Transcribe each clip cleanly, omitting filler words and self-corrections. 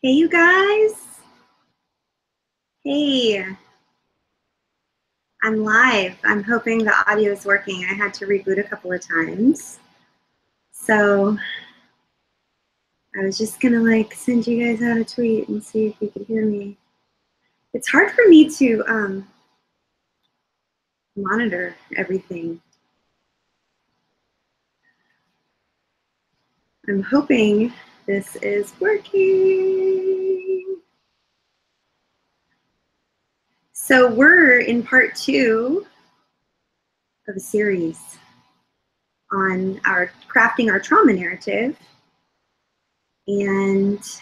Hey, you guys. Hey, I'm live. I'm hoping the audio is working. I had to reboot a couple of times. So I was just gonna send you guys out a tweet and see if you could hear me. It's hard for me to monitor everything. I'm hoping this is working. So we're in part 2 of a series on our crafting our trauma narrative. And can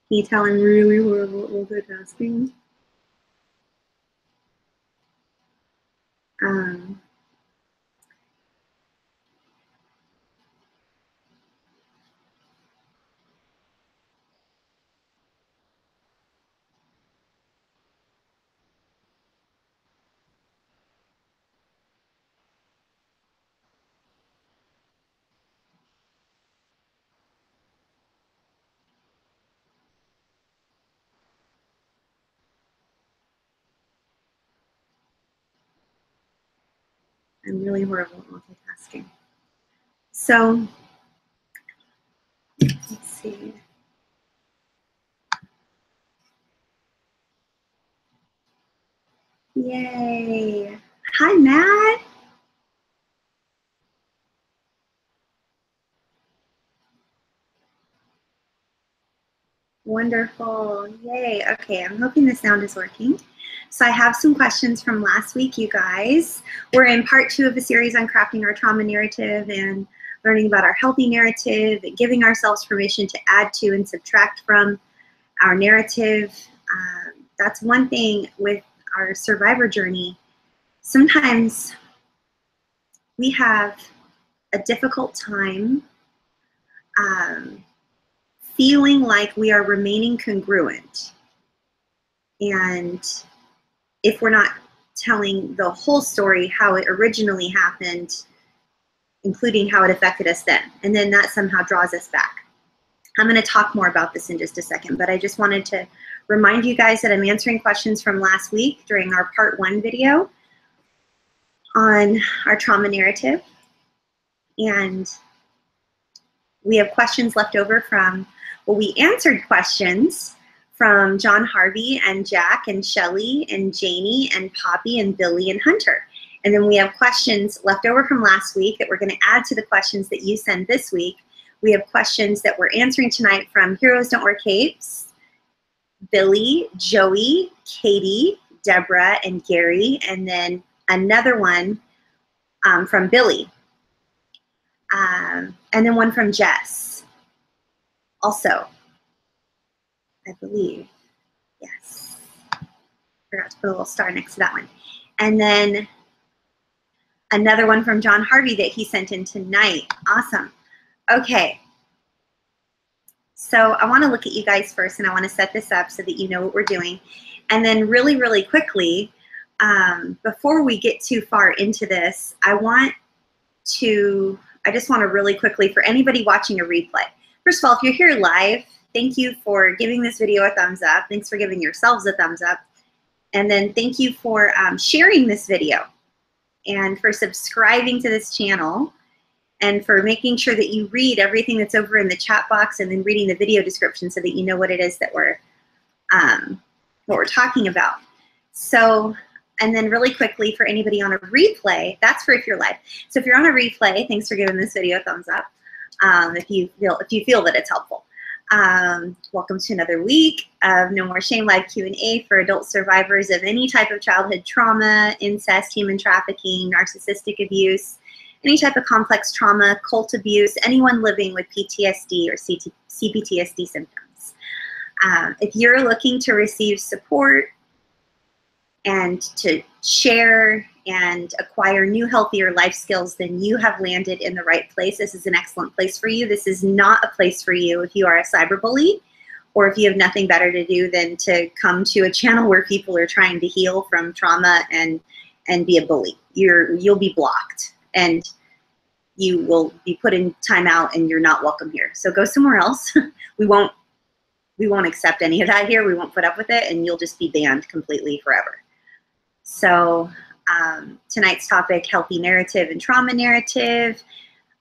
you tell I'm really horrible at multitasking? I'm really horrible at multitasking. So, let's see. Yay. Hi, Matt. Wonderful. Yay. Okay, I'm hoping the sound is working. So I have some questions from last week, you guys. We're in part 2 of a series on crafting our trauma narrative and learning about our healthy narrative and giving ourselves permission to add to and subtract from our narrative. That's one thing with our survivor journey. Sometimes we have a difficult time feeling like we are remaining congruent. And if we're not telling the whole story, how it originally happened, including how it affected us then, and then that somehow draws us back. I'm going to talk more about this in just a second, but I just wanted to remind you guys that I'm answering questions from last week during our part 1 video on our trauma narrative. And we have questions left over from, well, we answered questions from John Harvey and Jack and Shelly and Janie and Poppy and Billy and Hunter. And then we have questions left over from last week that we're going to add to the questions that you send this week. We have questions that we're answering tonight from Heroes Don't Wear Capes, Billy, Joey, Katie, Deborah, and Gary, and then another one from Billy. And then one from Jess, also, I believe. Yes. Forgot to put a little star next to that one. And then another one from John Harvey that he sent in tonight. Awesome. Okay. So I want to look at you guys first, and I want to set this up so that you know what we're doing. And then really, really quickly, before we get too far into this, I just want to really quickly, for anybody watching a replay, first of all, if you're here live, thank you for giving this video a thumbs up. Thanks for giving yourselves a thumbs up. And then thank you for sharing this video and for subscribing to this channel and for making sure that you read everything that's over in the chat box and then reading the video description so that you know what it is that we're talking about. So, and then really quickly for anybody on a replay, that's for if you're live. So if you're on a replay, thanks for giving this video a thumbs up if you feel that it's helpful. Welcome to another week of No More Shame Live Q&A for adult survivors of any type of childhood trauma, incest, human trafficking, narcissistic abuse, any type of complex trauma, cult abuse, anyone living with PTSD or CPTSD symptoms. If you're looking to receive support and to share and acquire new, healthier life skills, then you have landed in the right place. This is an excellent place for you. This is not a place for you if you are a cyberbully or if you have nothing better to do than to come to a channel where people are trying to heal from trauma and be a bully. You'll be blocked and you will be put in timeout and you're not welcome here. So go somewhere else. We won't we won't accept any of that here. We won't put up with it, and you'll just be banned completely forever. So tonight's topic, healthy narrative and trauma narrative.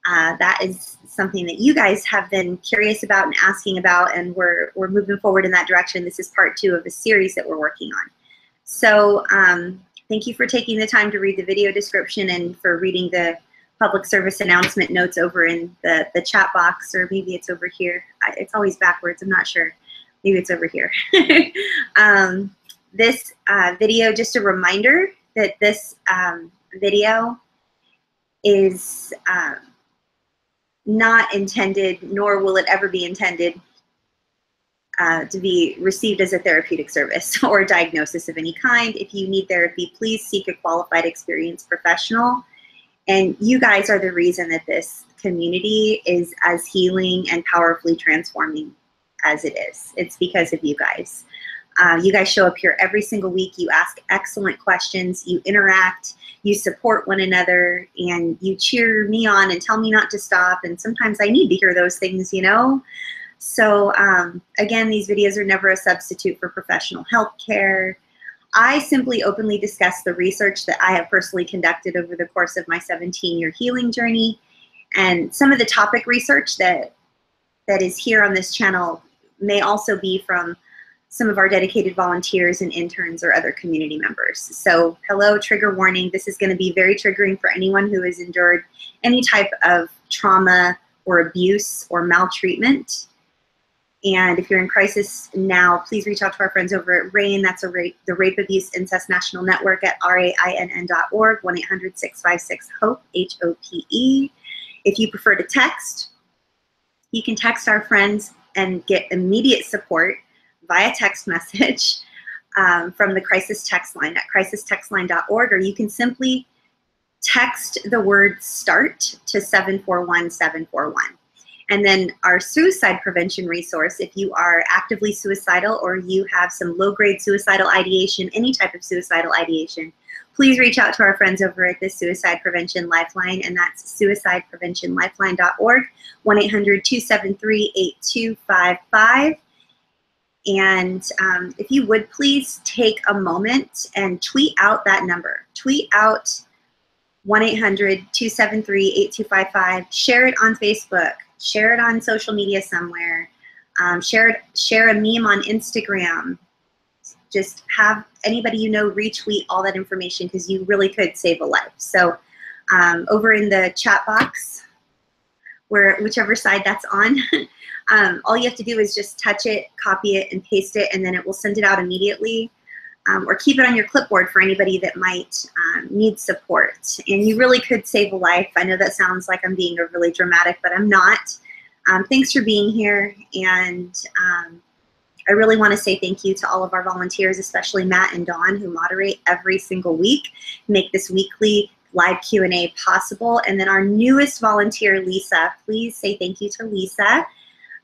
That is something that you guys have been curious about and asking about, and we're moving forward in that direction. This is part 2 of a series that we're working on. So thank you for taking the time to read the video description and for reading the public service announcement notes over in the chat box, or maybe it's over here. It's always backwards, I'm not sure. Maybe it's over here. This video, just a reminder that this video is not intended, nor will it ever be intended to be received as a therapeutic service or a diagnosis of any kind. If you need therapy, please seek a qualified, experienced professional. And you guys are the reason that this community is as healing and powerfully transforming as it is. It's because of you guys. You guys show up here every single week. You ask excellent questions. You interact. You support one another. And you cheer me on and tell me not to stop. And sometimes I need to hear those things, you know? So again, these videos are never a substitute for professional health care. I simply openly discuss the research that I have personally conducted over the course of my 17-year healing journey. And some of the topic research that is here on this channel may also be from some of our dedicated volunteers and interns or other community members. So hello, trigger warning. This is going to be very triggering for anyone who has endured any type of trauma or abuse or maltreatment. And if you're in crisis now, please reach out to our friends over at RAINN. That's the Rape, Abuse, Incest National Network at RAINN.org, 1-800-656-HOPE, H-O-P-E. If you prefer to text, you can text our friends and get immediate support via text message from the crisis text line at crisistextline.org, or you can simply text the word START to 741-741. And then our suicide prevention resource, if you are actively suicidal or you have some low-grade suicidal ideation, any type of suicidal ideation, please reach out to our friends over at the Suicide Prevention Lifeline, and that's suicidepreventionlifeline.org, 1-800-273-8255. And if you would please take a moment and tweet out that number. Tweet out 1-800-273-8255. Share it on Facebook. Share it on social media somewhere. Share a meme on Instagram. Just have anybody you know retweet all that information, because you really could save a life. So over in the chat box, whichever side that's on, all you have to do is just touch it, copy it, and paste it, and then it will send it out immediately. Or keep it on your clipboard for anybody that might need support. And you really could save a life. I know that sounds like I'm being overly dramatic, but I'm not. Thanks for being here. And I really want to say thank you to all of our volunteers, especially Matt and Dawn, who moderate every single week, make this weekly live Q&A possible. And then our newest volunteer, Lisa. Please say thank you to Lisa.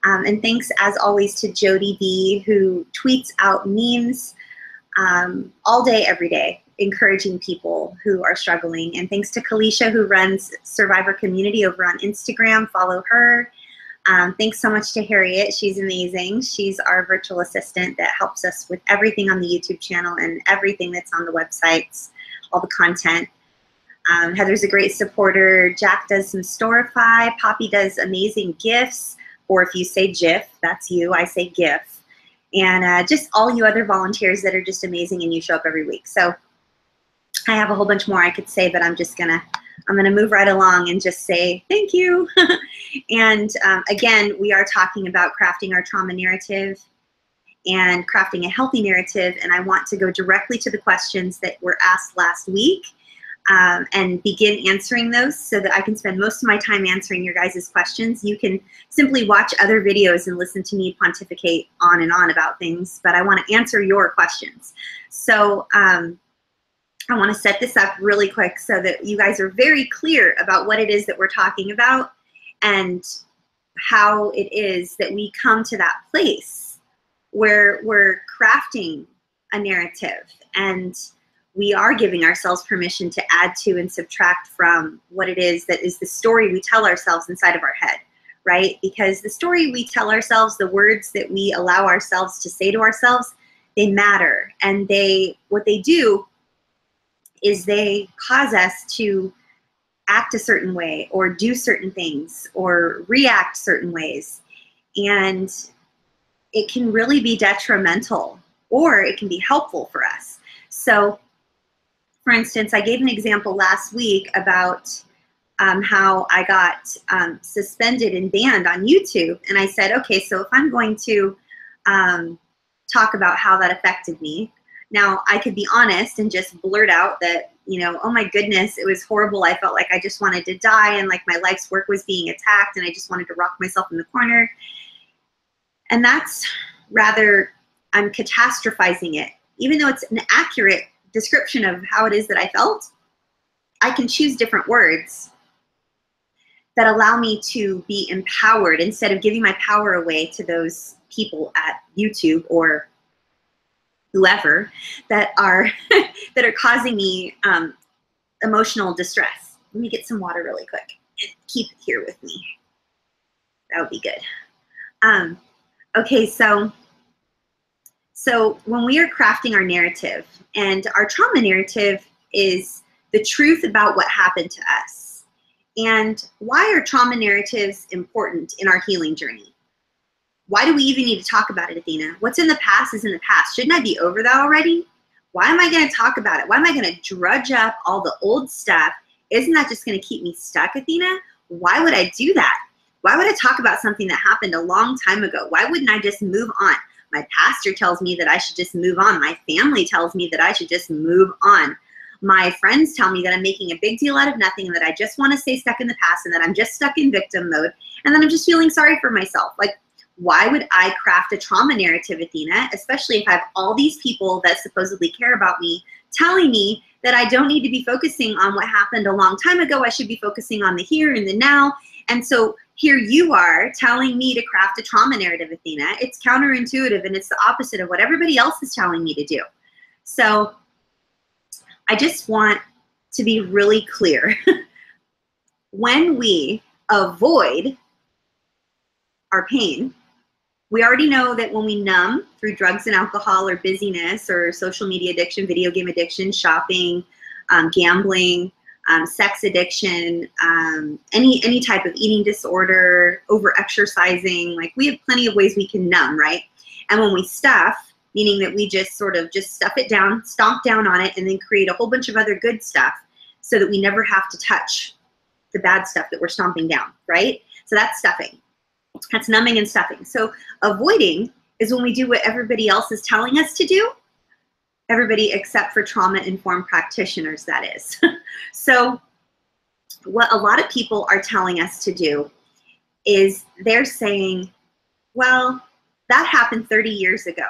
And thanks, as always, to Jody B., who tweets out memes all day, every day, encouraging people who are struggling. And thanks to Kalisha, who runs Survivor Community over on Instagram. Follow her. Thanks so much to Harriet. She's amazing. She's our virtual assistant that helps us with everything on the YouTube channel and everything that's on the websites, all the content. Heather's a great supporter. Jack does some Storify. Poppy does amazing GIFs, or if you say GIF, that's you. I say GIF. And just all you other volunteers that are just amazing, and you show up every week. So I have a whole bunch more I could say, but I'm gonna move right along and just say thank you. And again, we are talking about crafting our trauma narrative and crafting a healthy narrative. And I want to go directly to the questions that were asked last week and begin answering those so that I can spend most of my time answering your guys' questions. You can simply watch other videos and listen to me pontificate on and on about things, but I want to answer your questions. So I want to set this up really quick so that you guys are very clear about what it is that we're talking about and how it is that we come to that place where we're crafting a narrative and we are giving ourselves permission to add to and subtract from what it is that is the story we tell ourselves inside of our head, right? Because the story we tell ourselves, the words that we allow ourselves to say to ourselves, they matter. And what they do is they cause us to act a certain way or do certain things or react certain ways. And it can really be detrimental, or it can be helpful for us. So, for instance, I gave an example last week about how I got suspended and banned on YouTube. And I said, okay, so if I'm going to talk about how that affected me, now I could be honest and just blurt out that, you know, oh my goodness, it was horrible. I felt like I just wanted to die, and like my life's work was being attacked, and I just wanted to rock myself in the corner. And that's rather, I'm catastrophizing it. Even though it's an accurate description of how it is that I felt, I can choose different words that allow me to be empowered instead of giving my power away to those people at YouTube or whoever that are that are causing me emotional distress. Let me get some water really quick and keep it here with me. That would be good. Okay, so when we are crafting our narrative, and our trauma narrative is the truth about what happened to us. And why are trauma narratives important in our healing journey? Why do we even need to talk about it, Athena? What's in the past is in the past. Shouldn't I be over that already? Why am I going to talk about it? Why am I going to drudge up all the old stuff? Isn't that just going to keep me stuck, Athena? Why would I do that? Why would I talk about something that happened a long time ago? Why wouldn't I just move on? My pastor tells me that I should just move on. My family tells me that I should just move on. My friends tell me that I'm making a big deal out of nothing, and that I just want to stay stuck in the past, and that I'm just stuck in victim mode, and then I'm just feeling sorry for myself. Like, why would I craft a trauma narrative, Athena, especially if I have all these people that supposedly care about me telling me that I don't need to be focusing on what happened a long time ago. I should be focusing on the here and the now. And so here you are telling me to craft a trauma narrative, Athena. It's counterintuitive, and it's the opposite of what everybody else is telling me to do. So I just want to be really clear. When we avoid our pain, we already know that when we numb through drugs and alcohol or busyness or social media addiction, video game addiction, shopping, gambling, sex addiction, any type of eating disorder, over-exercising, like we have plenty of ways we can numb, right? And when we stuff, meaning that we just sort of just stuff it down, stomp down on it, and then create a whole bunch of other good stuff so that we never have to touch the bad stuff that we're stomping down, right? So that's stuffing. That's numbing and stuffing. So avoiding is when we do what everybody else is telling us to do. Everybody except for trauma-informed practitioners, that is. So what a lot of people are telling us to do is they're saying, well, that happened 30 years ago.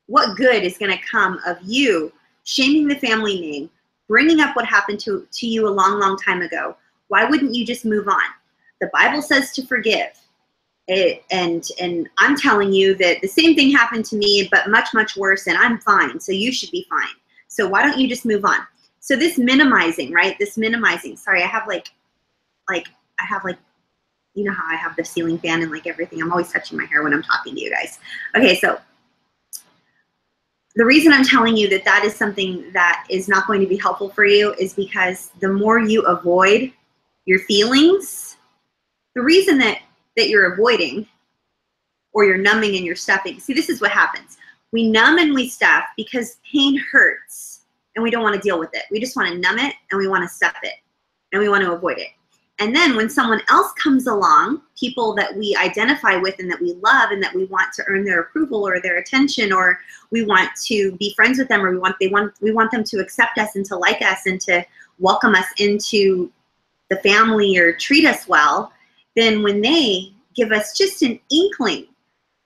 What good is going to come of you shaming the family name, bringing up what happened to you a long, long time ago? Why wouldn't you just move on? The Bible says to forgive. And I'm telling you that the same thing happened to me, but much, much worse, and I'm fine, so you should be fine. So why don't you just move on? So this minimizing, right? This minimizing. Sorry, I have like, you know how I have the ceiling fan and like everything. I'm always touching my hair when I'm talking to you guys. Okay, so the reason I'm telling you that that is something that is not going to be helpful for you is because the more you avoid your feelings, the reason that you're avoiding or you're numbing and you're stuffing. See, this is what happens. We numb and we stuff because pain hurts and we don't want to deal with it. We just want to numb it and we want to stuff it and we want to avoid it. And then when someone else comes along, people that we identify with and that we love and that we want to earn their approval or their attention, or we want to be friends with them, or we want them to accept us and to like us and to welcome us into the family or treat us well, then when they give us just an inkling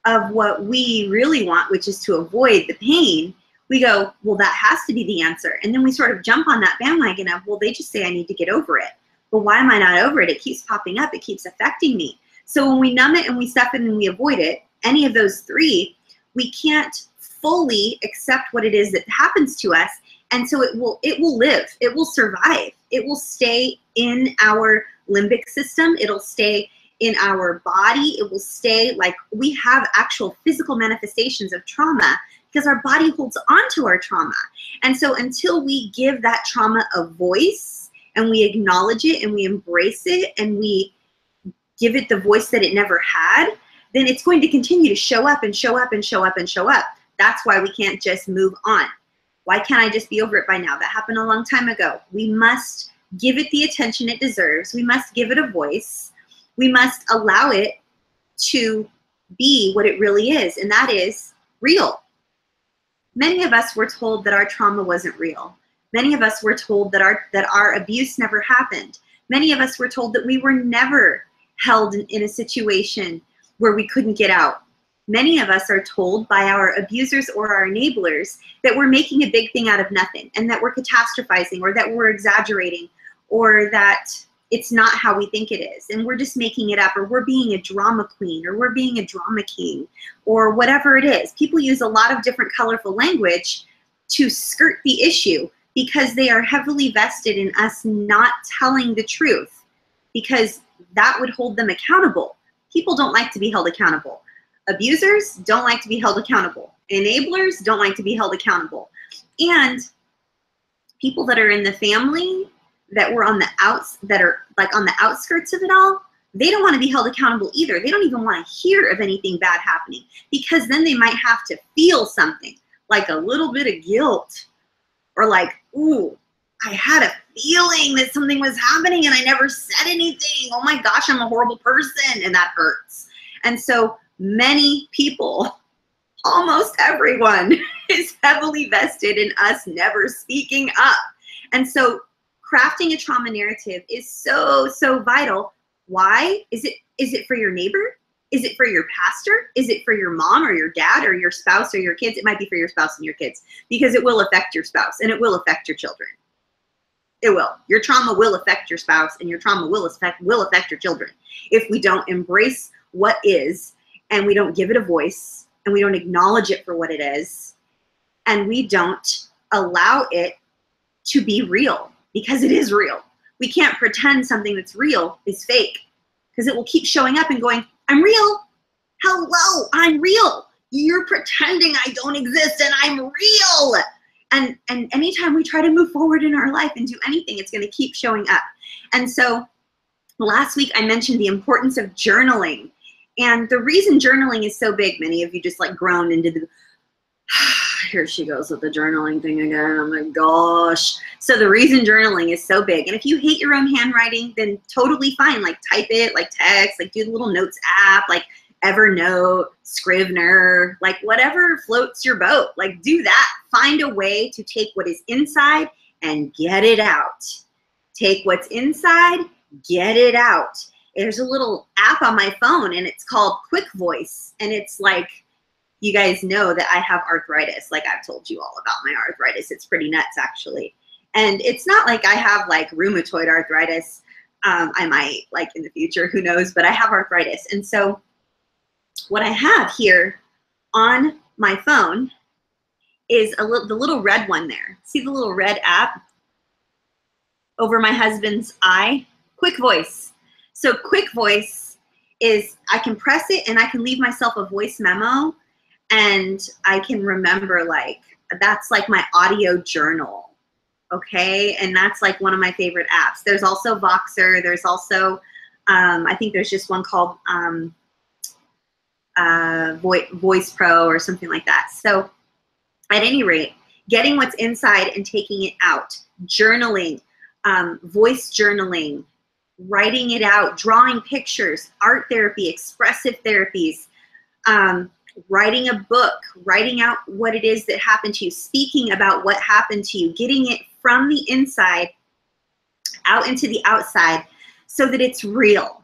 of what we really want, which is to avoid the pain, we go, well, that has to be the answer. And then we sort of jump on that bandwagon of, well, they just say I need to get over it. But why am I not over it? It keeps popping up. It keeps affecting me. So when we numb it and we stuff it and we avoid it, any of those three, we can't fully accept what it is that happens to us. And so it will live. It will survive. It will stay in our limbic system. It'll stay in our body. It will stay. Like, we have actual physical manifestations of trauma because our body holds on to our trauma. And so until we give that trauma a voice and we acknowledge it and we embrace it and we give it the voice that it never had, then it's going to continue to show up and show up and show up and show up. That's why we can't just move on. Why can't I just be over it by now? That happened a long time ago. We must give it the attention it deserves. We must give it a voice. We must allow it to be what it really is, and that is real. Many of us were told that our trauma wasn't real. Many of us were told that our abuse never happened. Many of us were told that we were never held in a situation where we couldn't get out. Many of us are told by our abusers or our enablers that we're making a big thing out of nothing, and that we're catastrophizing, or that we're exaggerating, or that it's not how we think it is, and we're just making it up, or we're being a drama queen, or we're being a drama king, or whatever it is. People use a lot of different colorful language to skirt the issue because they are heavily vested in us not telling the truth, because that would hold them accountable. People don't like to be held accountable. Abusers don't like to be held accountable. Enablers don't like to be held accountable. And people that are in the family that were on the that are like on the outskirts of it all, they don't want to be held accountable either. They don't even want to hear of anything bad happening, because then they might have to feel something like a little bit of guilt, or like, ooh, I had a feeling that something was happening and I never said anything. Oh my gosh, I'm a horrible person, and that hurts. And so many people, almost everyone, is heavily vested in us never speaking up. And so crafting a trauma narrative is so, so vital. Why? Is it for your neighbor? Is it for your pastor? Is it for your mom or your dad or your spouse or your kids? It might be for your spouse and your kids, because it will affect your spouse and it will affect your children. It will. Your trauma will affect your spouse, and your trauma will affect your children if we don't embrace what is, and we don't give it a voice, and we don't acknowledge it for what it is, and we don't allow it to be real, because it is real. We can't pretend something that's real is fake, because it will keep showing up and going, I'm real. Hello, I'm real. You're pretending I don't exist and I'm real. And anytime we try to move forward in our life and do anything, it's going to keep showing up. And so last week I mentioned the importance of journaling. And the reason journaling is so big, many of you just like groaned into the, here she goes with the journaling thing again. Oh my gosh. So the reason journaling is so big, and if you hate your own handwriting, then totally fine. Like type it, like text, like do the little notes app, like Evernote, Scrivener, like whatever floats your boat, like do that. Find a way to take what is inside and get it out. Take what's inside, get it out. There's a little app on my phone and it's called Quick Voice. And it's like, you guys know that I have arthritis. Like I've told you all about my arthritis. It's pretty nuts actually. And it's not like I have like rheumatoid arthritis. I might like in the future, who knows, but I have arthritis. And so what I have here on my phone is the little red one there. See the little red app over my husband's eye? Quick Voice. So Quick Voice is, I can press it and I can leave myself a voice memo, and I can remember, like, that's like my audio journal, okay? And that's like one of my favorite apps. There's also Voxer. There's also, I think there's just one called Voice Pro or something like that. So at any rate, getting what's inside and taking it out, journaling, voice journaling, writing it out, drawing pictures, art therapy, expressive therapies, writing a book, writing out what it is that happened to you, speaking about what happened to you, getting it from the inside out into the outside so that it's real.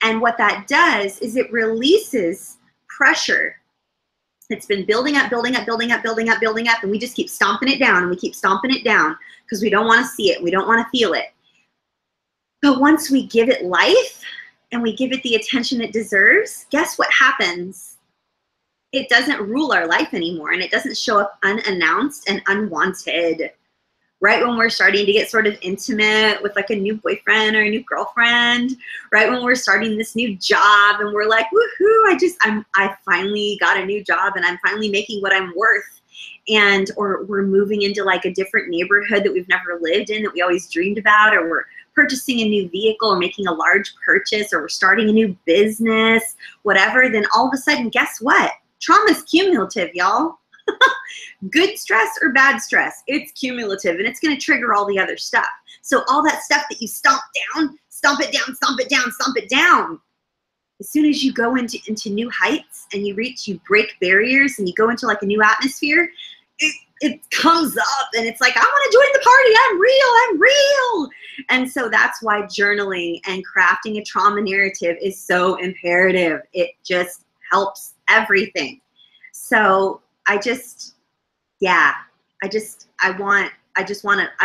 And what that does is it releases pressure. It's been building up, building up, building up, building up, building up, and we just keep stomping it down, and we keep stomping it down because we don't want to see it. We don't want to feel it. But once we give it life and we give it the attention it deserves, guess what happens? It doesn't rule our life anymore, and it doesn't show up unannounced and unwanted. right when we're starting to get sort of intimate with like a new boyfriend or a new girlfriend, right when we're starting this new job and we're like, woohoo, I finally got a new job and I'm finally making what I'm worth. And, or we're moving into like a different neighborhood that we've never lived in that we always dreamed about, or we're purchasing a new vehicle or making a large purchase, or we're starting a new business, whatever, then all of a sudden, guess what? Trauma is cumulative, y'all. Good stress or bad stress, it's cumulative and it's going to trigger all the other stuff. So all that stuff that you stomp down, stomp it down, stomp it down, stomp it down. As soon as you go into new heights and you break barriers and you go into like a new atmosphere, it comes up and it's like, I want to join the party. I'm real. And so that's why journaling and crafting a trauma narrative is so imperative. It just helps everything. So I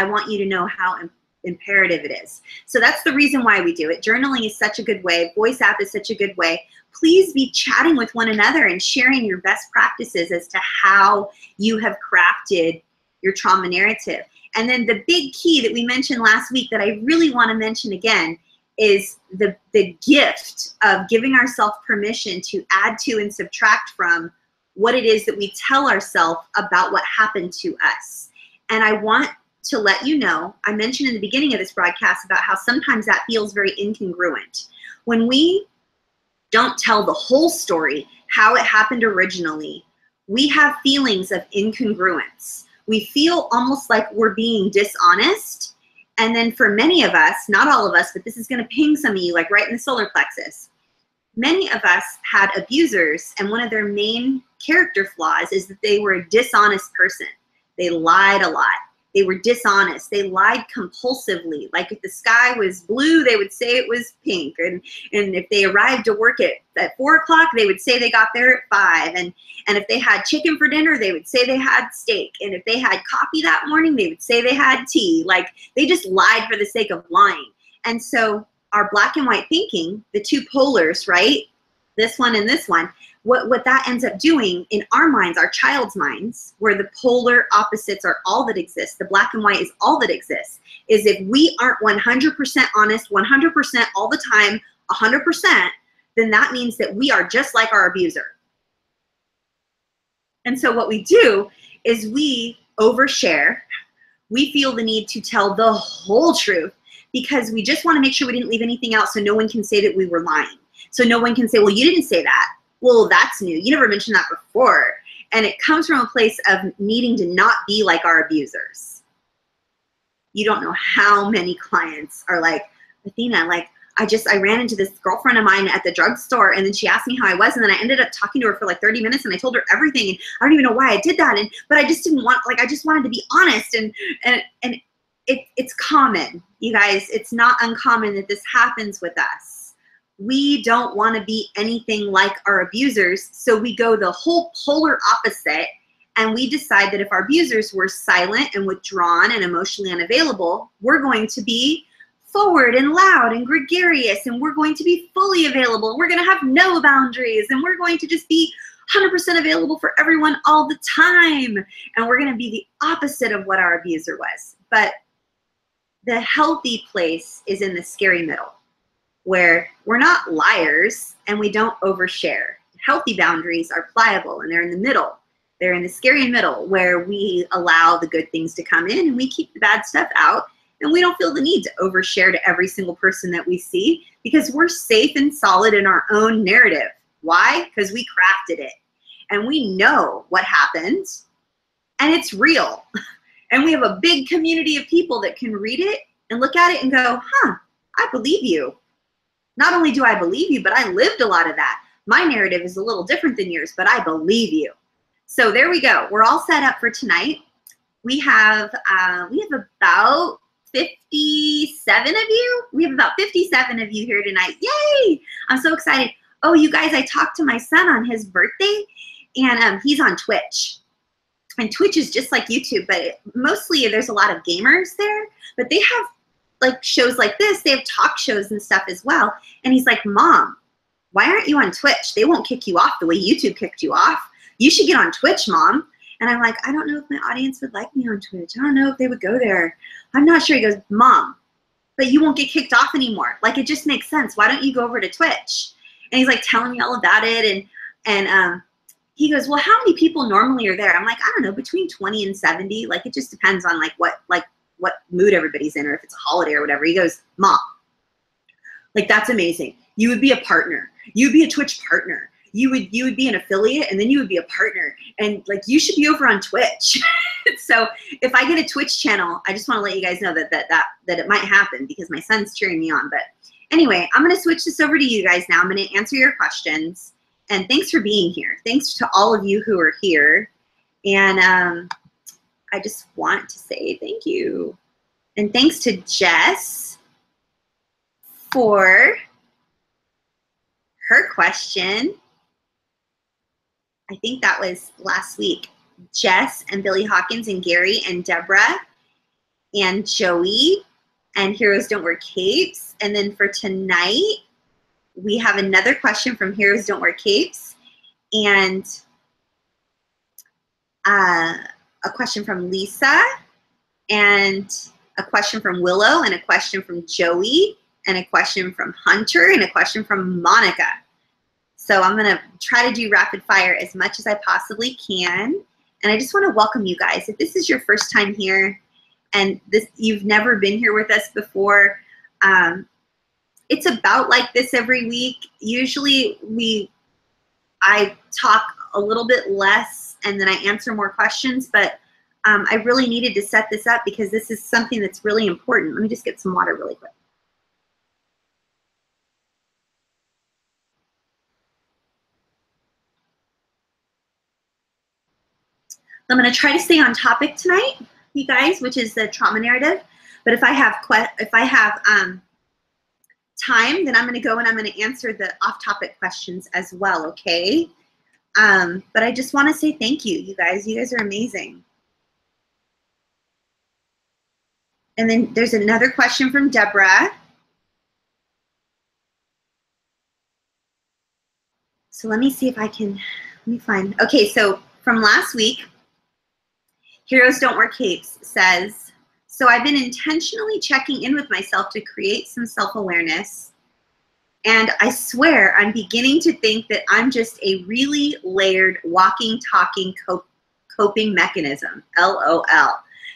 want you to know how imperative it is. So that's the reason why we do it. Journaling is such a good way. Voice app is such a good way. Please be chatting with one another and sharing your best practices as to how you have crafted your trauma narrative. And then the big key that we mentioned last week that I really want to mention again is the gift of giving ourselves permission to add to and subtract from what it is that we tell ourselves about what happened to us. And I want to let you know, I mentioned in the beginning of this broadcast about how sometimes that feels very incongruent. When we don't tell the whole story, how it happened originally, we have feelings of incongruence. We feel almost like we're being dishonest. And then for many of us, not all of us, but this is going to ping some of you like right in the solar plexus. Many of us had abusers, and one of their main character flaws is that they were a dishonest person. They lied a lot. They were dishonest. They lied compulsively. Like if the sky was blue, they would say it was pink. And if they arrived to work at 4 o'clock, they would say they got there at 5. And if they had chicken for dinner, they would say they had steak. And if they had coffee that morning, they would say they had tea. Like they just lied for the sake of lying. And so our black and white thinking, the two polars, right? This one and this one, what that ends up doing in our minds, our child's minds, where the polar opposites are all that exists, the black and white is all that exists, is if we aren't 100% honest, 100% all the time, 100%, then that means that we are just like our abuser. And so what we do is we overshare. We feel the need to tell the whole truth because we just want to make sure we didn't leave anything out so no one can say that we were lying. So no one can say, well, you didn't say that. Well, that's new. You never mentioned that before. And it comes from a place of needing to not be like our abusers. You don't know how many clients are like, Athena, like, I ran into this girlfriend of mine at the drugstore and then she asked me how I was and then I ended up talking to her for like 30 minutes and I told her everything and I don't even know why I did that. But I just didn't want, like, I just wanted to be honest and it's common, you guys. It's not uncommon that this happens with us. We don't want to be anything like our abusers, so we go the whole polar opposite, and we decide that if our abusers were silent and withdrawn and emotionally unavailable, we're going to be forward and loud and gregarious, and we're going to be fully available. We're going to have no boundaries, and we're going to just be 100% available for everyone all the time, and we're going to be the opposite of what our abuser was. But the healthy place is in the scary middle, where we're not liars and we don't overshare. Healthy boundaries are pliable and they're in the middle. They're in the scary middle where we allow the good things to come in and we keep the bad stuff out and we don't feel the need to overshare to every single person that we see because we're safe and solid in our own narrative. Why? Because we crafted it and we know what happened and it's real. And we have a big community of people that can read it and look at it and go, huh, I believe you. Not only do I believe you, but I lived a lot of that. My narrative is a little different than yours, but I believe you. So there we go. We're all set up for tonight. We have about 57 of you. We have about 57 of you here tonight. Yay! I'm so excited. Oh, you guys, I talked to my son on his birthday, and he's on Twitch. And Twitch is just like YouTube, but mostly there's a lot of gamers there, but they have like shows like this. They have talk shows and stuff as well. And he's like, Mom, why aren't you on Twitch? They won't kick you off the way YouTube kicked you off. You should get on Twitch, Mom. And I'm like, I don't know if my audience would like me on Twitch. I don't know if they would go there. I'm not sure. He goes, Mom, but you won't get kicked off anymore. Like, it just makes sense. Why don't you go over to Twitch? And he's like telling me all about it. And he goes, well, how many people normally are there? I'm like, I don't know, between 20 and 70. Like, it just depends on what mood everybody's in, or if it's a holiday or whatever. He goes, Mom, like, that's amazing. You would be a partner. You would be a Twitch partner. You would be an affiliate, and then you would be a partner. And like, you should be over on Twitch. So if I get a Twitch channel, I just want to let you guys know that it might happen, because my son's cheering me on. But anyway, I'm going to switch this over to you guys now. I'm going to answer your questions. And thanks for being here. Thanks to all of you who are here. And I just want to say thank you. And thanks to Jess for her question. I think that was last week. Jess and Billy Hawkins and Gary and Deborah and Joey and Heroes Don't Wear Capes. And then for tonight, we have another question from Heroes Don't Wear Capes, and a question from Lisa, and a question from Willow, and a question from Joey, and a question from Hunter, and a question from Monica. So I'm going to try to do rapid fire as much as I possibly can. And I just want to welcome you guys. If this is your first time here and you've never been here with us before, it's about like this every week. Usually I talk a little bit less and then I answer more questions, but I really needed to set this up because this is something that's really important. Let me just get some water really quick. I'm going to try to stay on topic tonight, you guys, which is the trauma narrative. But if I have time, then I'm going to go and I'm going to answer the off-topic questions as well, okay? But I just want to say thank you, you guys. You guys are amazing. And then there's another question from Deborah. So let me see if I can, let me find. Okay, so from last week, Heroes Don't Wear Capes says, so I've been intentionally checking in with myself to create some self-awareness. And I swear I'm beginning to think that I'm just a really layered, walking, talking, coping mechanism, LOL.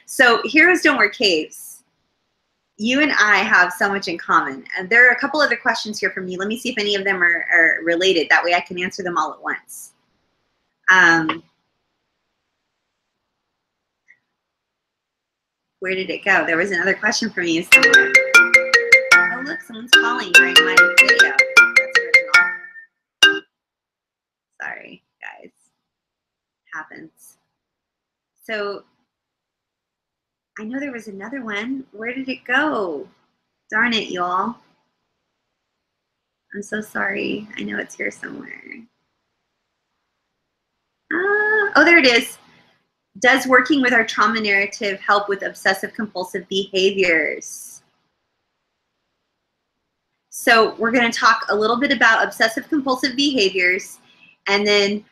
So Heroes Don't Wear Capes, you and I have so much in common. And there are a couple other questions here from you. Let me see if any of them are related. That way I can answer them all at once. Where did it go? There was another question from you somewhere. Oh, look, someone's calling during my video. That's original. Sorry, guys. Happens. So I know there was another one. Where did it go? Darn it, y'all. I'm so sorry. I know it's here somewhere. Oh, there it is. Does working with our trauma narrative help with obsessive compulsive behaviors? So we're going to talk a little bit about obsessive compulsive behaviors, and then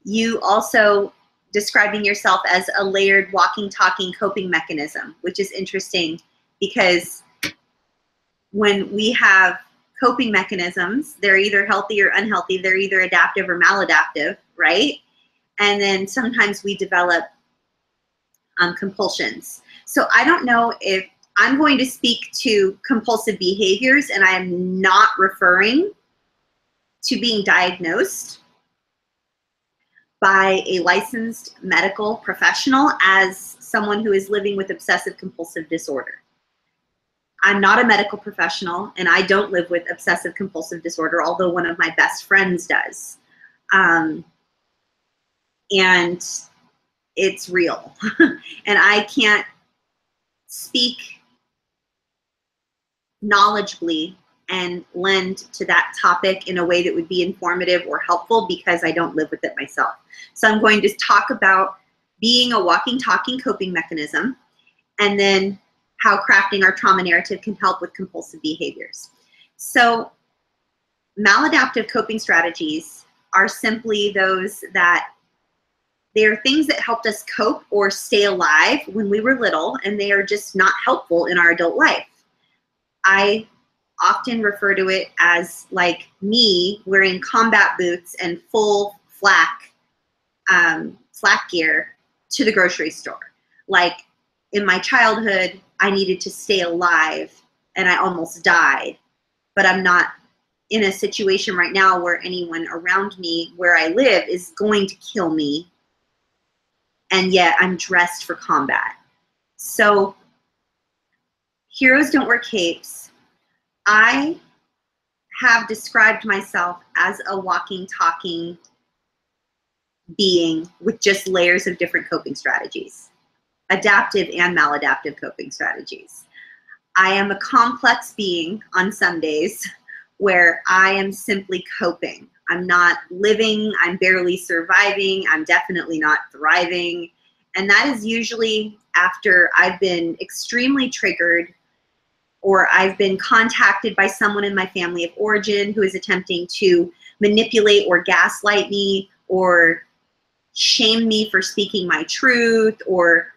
you also describing yourself as a layered walking, talking coping mechanism, which is interesting because when we have coping mechanisms, they're either healthy or unhealthy. They're either adaptive or maladaptive, right? And then sometimes we develop compulsions. So I don't know if I'm going to speak to compulsive behaviors, and I'm not referring to being diagnosed by a licensed medical professional as someone who is living with obsessive compulsive disorder. I'm not a medical professional, and I don't live with obsessive compulsive disorder, although one of my best friends does. And it's real. And I can't speak knowledgeably and lend to that topic in a way that would be informative or helpful because I don't live with it myself. So I'm going to talk about being a walking, talking coping mechanism, and then how crafting our trauma narrative can help with compulsive behaviors. So maladaptive coping strategies are simply those that They are things that helped us cope or stay alive when we were little, and they are just not helpful in our adult life. I often refer to it as like me wearing combat boots and full flak gear to the grocery store. Like in my childhood, I needed to stay alive and I almost died, but I'm not in a situation right now where anyone around me where I live is going to kill me, and yet I'm dressed for combat. So heroes don't wear capes. I have described myself as a walking, talking being with just layers of different coping strategies, adaptive and maladaptive coping strategies. I am a complex being on some days where I am simply coping. I'm not living, I'm barely surviving, I'm definitely not thriving. And that is usually after I've been extremely triggered, or I've been contacted by someone in my family of origin who is attempting to manipulate or gaslight me, or shame me for speaking my truth, or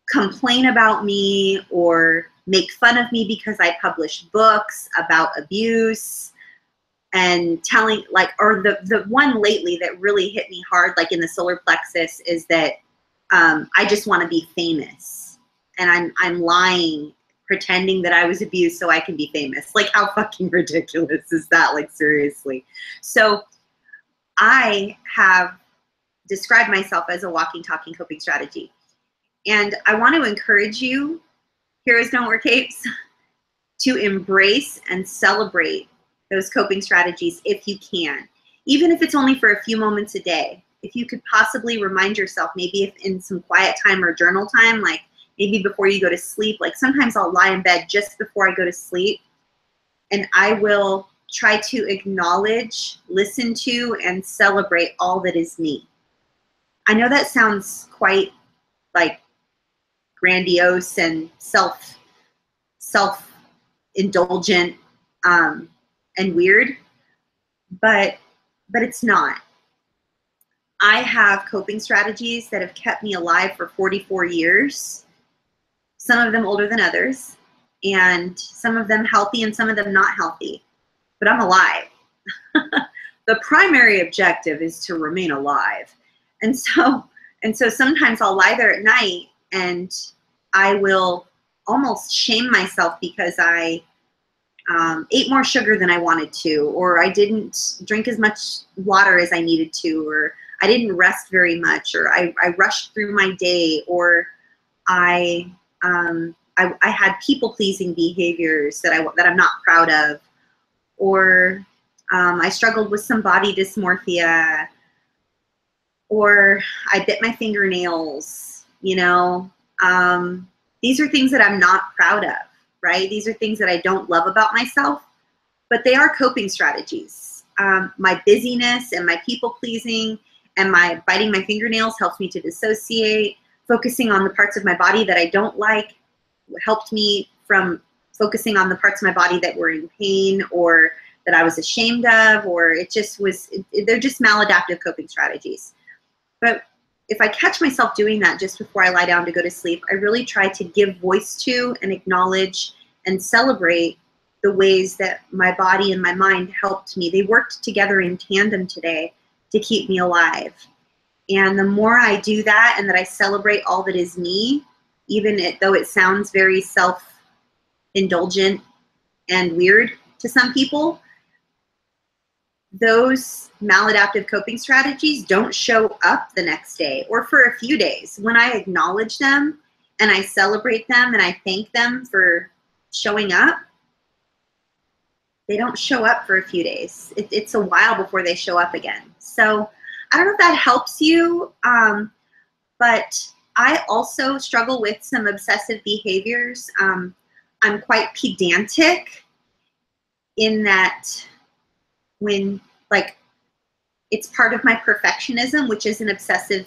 complain about me, or make fun of me because I publish books about abuse, and telling, like, or the one lately that really hit me hard, like in the solar plexus, is that I just want to be famous, and I'm lying, pretending that I was abused so I can be famous. Like, how fucking ridiculous is that? Like, seriously. So I have described myself as a walking, talking coping strategy. And I want to encourage you, heroes don't wear capes, to embrace and celebrate those coping strategies if you can. Even if it's only for a few moments a day. If you could possibly remind yourself, maybe if in some quiet time or journal time, like maybe before you go to sleep, like sometimes I'll lie in bed just before I go to sleep, and I will try to acknowledge, listen to, and celebrate all that is me. I know that sounds quite like grandiose and self-indulgent and weird, but it's not. I have coping strategies that have kept me alive for 44 years, some of them older than others, and some of them healthy and some of them not healthy, but I'm alive. The primary objective is to remain alive. And so sometimes I'll lie there at night and I will almost shame myself because I ate more sugar than I wanted to, or I didn't drink as much water as I needed to, or I didn't rest very much, or I rushed through my day, or I had people-pleasing behaviors that I'm not proud of, or I struggled with some body dysmorphia, or I bit my fingernails, you know. These are things that I'm not proud of, right? These are things that I don't love about myself, but they are coping strategies. My busyness and my people-pleasing and my biting my fingernails helps me to dissociate. Focusing on the parts of my body that I don't like helped me from focusing on the parts of my body that were in pain or that I was ashamed of, or it just was, they're just maladaptive coping strategies. But if I catch myself doing that just before I lie down to go to sleep, I really try to give voice to and acknowledge and celebrate the ways that my body and my mind helped me. They worked together in tandem today to keep me alive. And the more I do that and that I celebrate all that is me, even though it sounds very self-indulgent and weird to some people, those maladaptive coping strategies don't show up the next day or for a few days. When I acknowledge them and I celebrate them and I thank them for showing up, they don't show up for a few days. It's a while before they show up again. So I don't know if that helps you, but I also struggle with some obsessive behaviors. I'm quite pedantic in that when, like, it's part of my perfectionism, which is an obsessive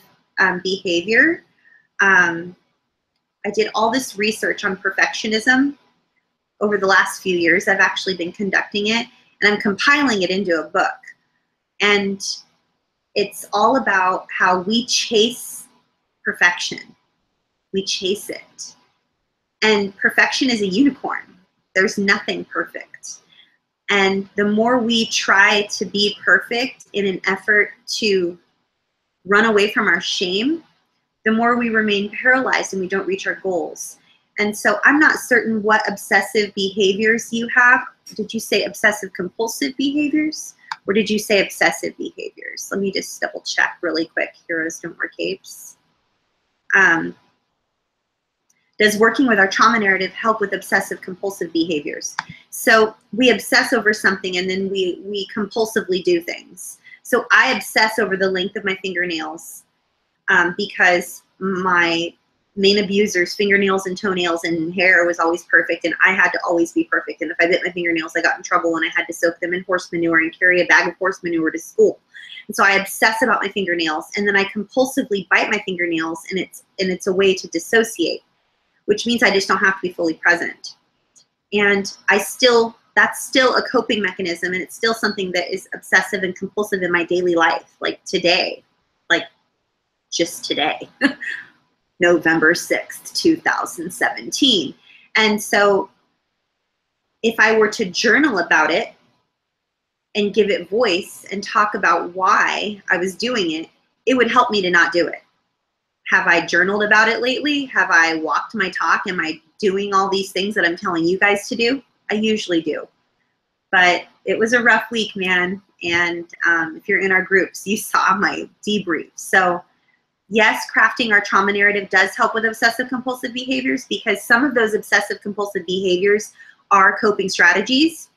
behavior. I did all this research on perfectionism over the last few years. I've actually been conducting it, and I'm compiling it into a book. And It's all about how we chase perfection. We chase it. And perfection is a unicorn. There's nothing perfect. And the more we try to be perfect in an effort to run away from our shame, the more we remain paralyzed and we don't reach our goals. And so I'm not certain what obsessive behaviors you have. Did you say obsessive compulsive behaviors? Or did you say obsessive behaviors? Let me just double check really quick. Heroes don't wear capes. Does working with our trauma narrative help with obsessive compulsive behaviors? So we obsess over something and then we compulsively do things. So I obsess over the length of my fingernails because my main abuser's fingernails and toenails and hair was always perfect, and I had to always be perfect. And if I bit my fingernails, I got in trouble, and I had to soak them in horse manure and carry a bag of horse manure to school. And so I obsess about my fingernails, and then I compulsively bite my fingernails, and it's a way to dissociate, which means I just don't have to be fully present. And that's still a coping mechanism, and it's still something that is obsessive and compulsive in my daily life, like today, like just today. November 6th, 2017. And so if I were to journal about it and give it voice and talk about why I was doing it, it would help me to not do it. Have I journaled about it lately? Have I walked my talk? Am I doing all these things that I'm telling you guys to do? I usually do. But it was a rough week, man. And if you're in our groups, you saw my debrief. So yes, crafting our trauma narrative does help with obsessive compulsive behaviors, because some of those obsessive compulsive behaviors are coping strategies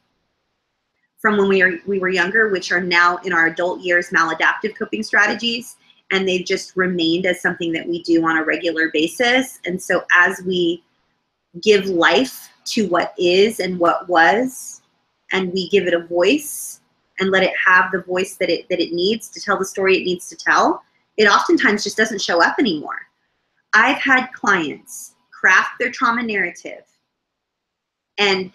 from when we were younger, which are now in our adult years maladaptive coping strategies, and they've just remained as something that we do on a regular basis. And so as we give life to what is and what was, and we give it a voice and let it have the voice that it needs to tell the story it needs to tell, it oftentimes just doesn't show up anymore. I've had clients craft their trauma narrative and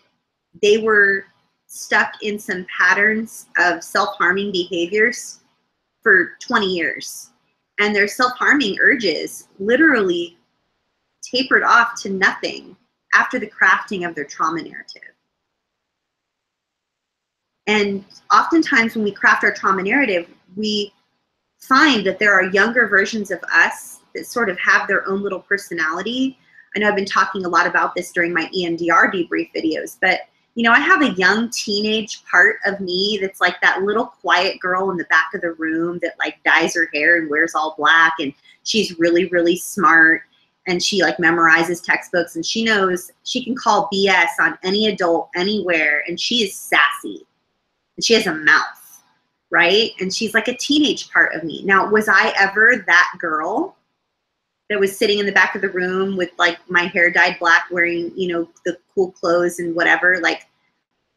they were stuck in some patterns of self-harming behaviors for 20 years. And their self-harming urges literally tapered off to nothing after the crafting of their trauma narrative. And oftentimes when we craft our trauma narrative, we find that there are younger versions of us that sort of have their own little personality. I know I've been talking a lot about this during my EMDR debrief videos, but you know, I have a young teenage part of me that's like that little quiet girl in the back of the room that like dyes her hair and wears all black, and she's really, really smart, and she like memorizes textbooks, and she knows she can call BS on any adult anywhere, and she is sassy, and she has a mouth. Right? And she's like a teenage part of me. Now, was I ever that girl that was sitting in the back of the room with like my hair dyed black, wearing, you know, the cool clothes and whatever? Like,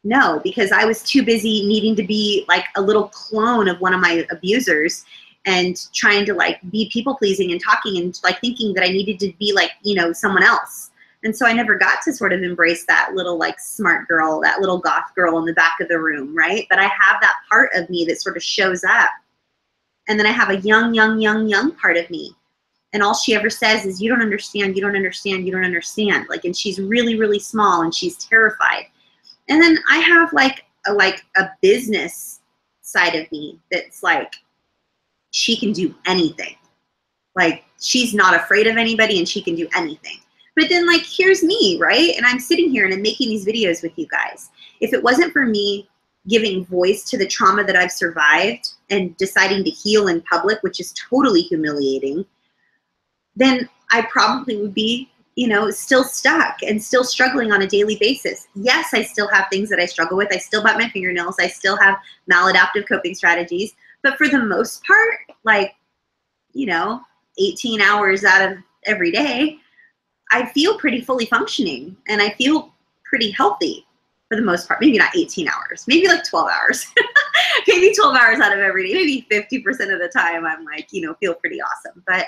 no, because I was too busy needing to be like a little clone of one of my abusers and trying to like be people pleasing and talking and like thinking that I needed to be like, you know, someone else. And so I never got to sort of embrace that little like smart girl, that little goth girl in the back of the room, right? But I have that part of me that sort of shows up. And then I have a young part of me. And all she ever says is, you don't understand, you don't understand, you don't understand. Like, and she's really, really small and she's terrified. And then I have like a business side of me that's like, she can do anything. Like, she's not afraid of anybody and she can do anything. But then like, here's me, right? And I'm sitting here and I'm making these videos with you guys. If it wasn't for me giving voice to the trauma that I've survived and deciding to heal in public, which is totally humiliating, then I probably would be, you know, still stuck and still struggling on a daily basis. Yes, I still have things that I struggle with. I still bite my fingernails. I still have maladaptive coping strategies. But for the most part, like, you know, 18 hours out of every day, I feel pretty fully functioning and I feel pretty healthy for the most part. Maybe not 18 hours, maybe like 12 hours, maybe 12 hours out of every day, maybe 50% of the time I'm like, you know, feel pretty awesome. But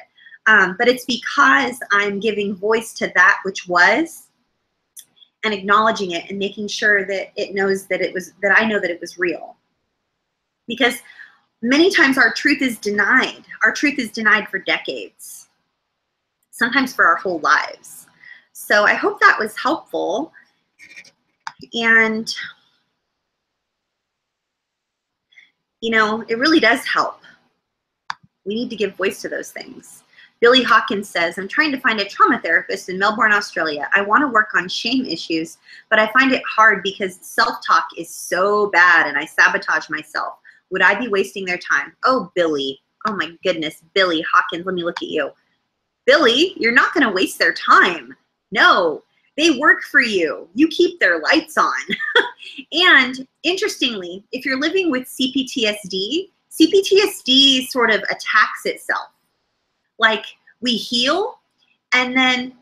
it's because I'm giving voice to that which was and acknowledging it and making sure that it knows that it was, that I know that it was real. Because Many times our truth is denied. Our truth is denied for decades, sometimes for our whole lives. So I hope that was helpful. And, you know, it really does help. We need to give voice to those things. Billy Hawkins says, I'm trying to find a trauma therapist in Melbourne, Australia. I want to work on shame issues, but I find it hard because self-talk is so bad and I sabotage myself. Would I be wasting their time? Oh, Billy. Oh, my goodness. Billy Hawkins, let me look at you. Billy, you're not going to waste their time. No, they work for you. You keep their lights on. And interestingly, if you're living with CPTSD, CPTSD sort of attacks itself. Like, we heal, and then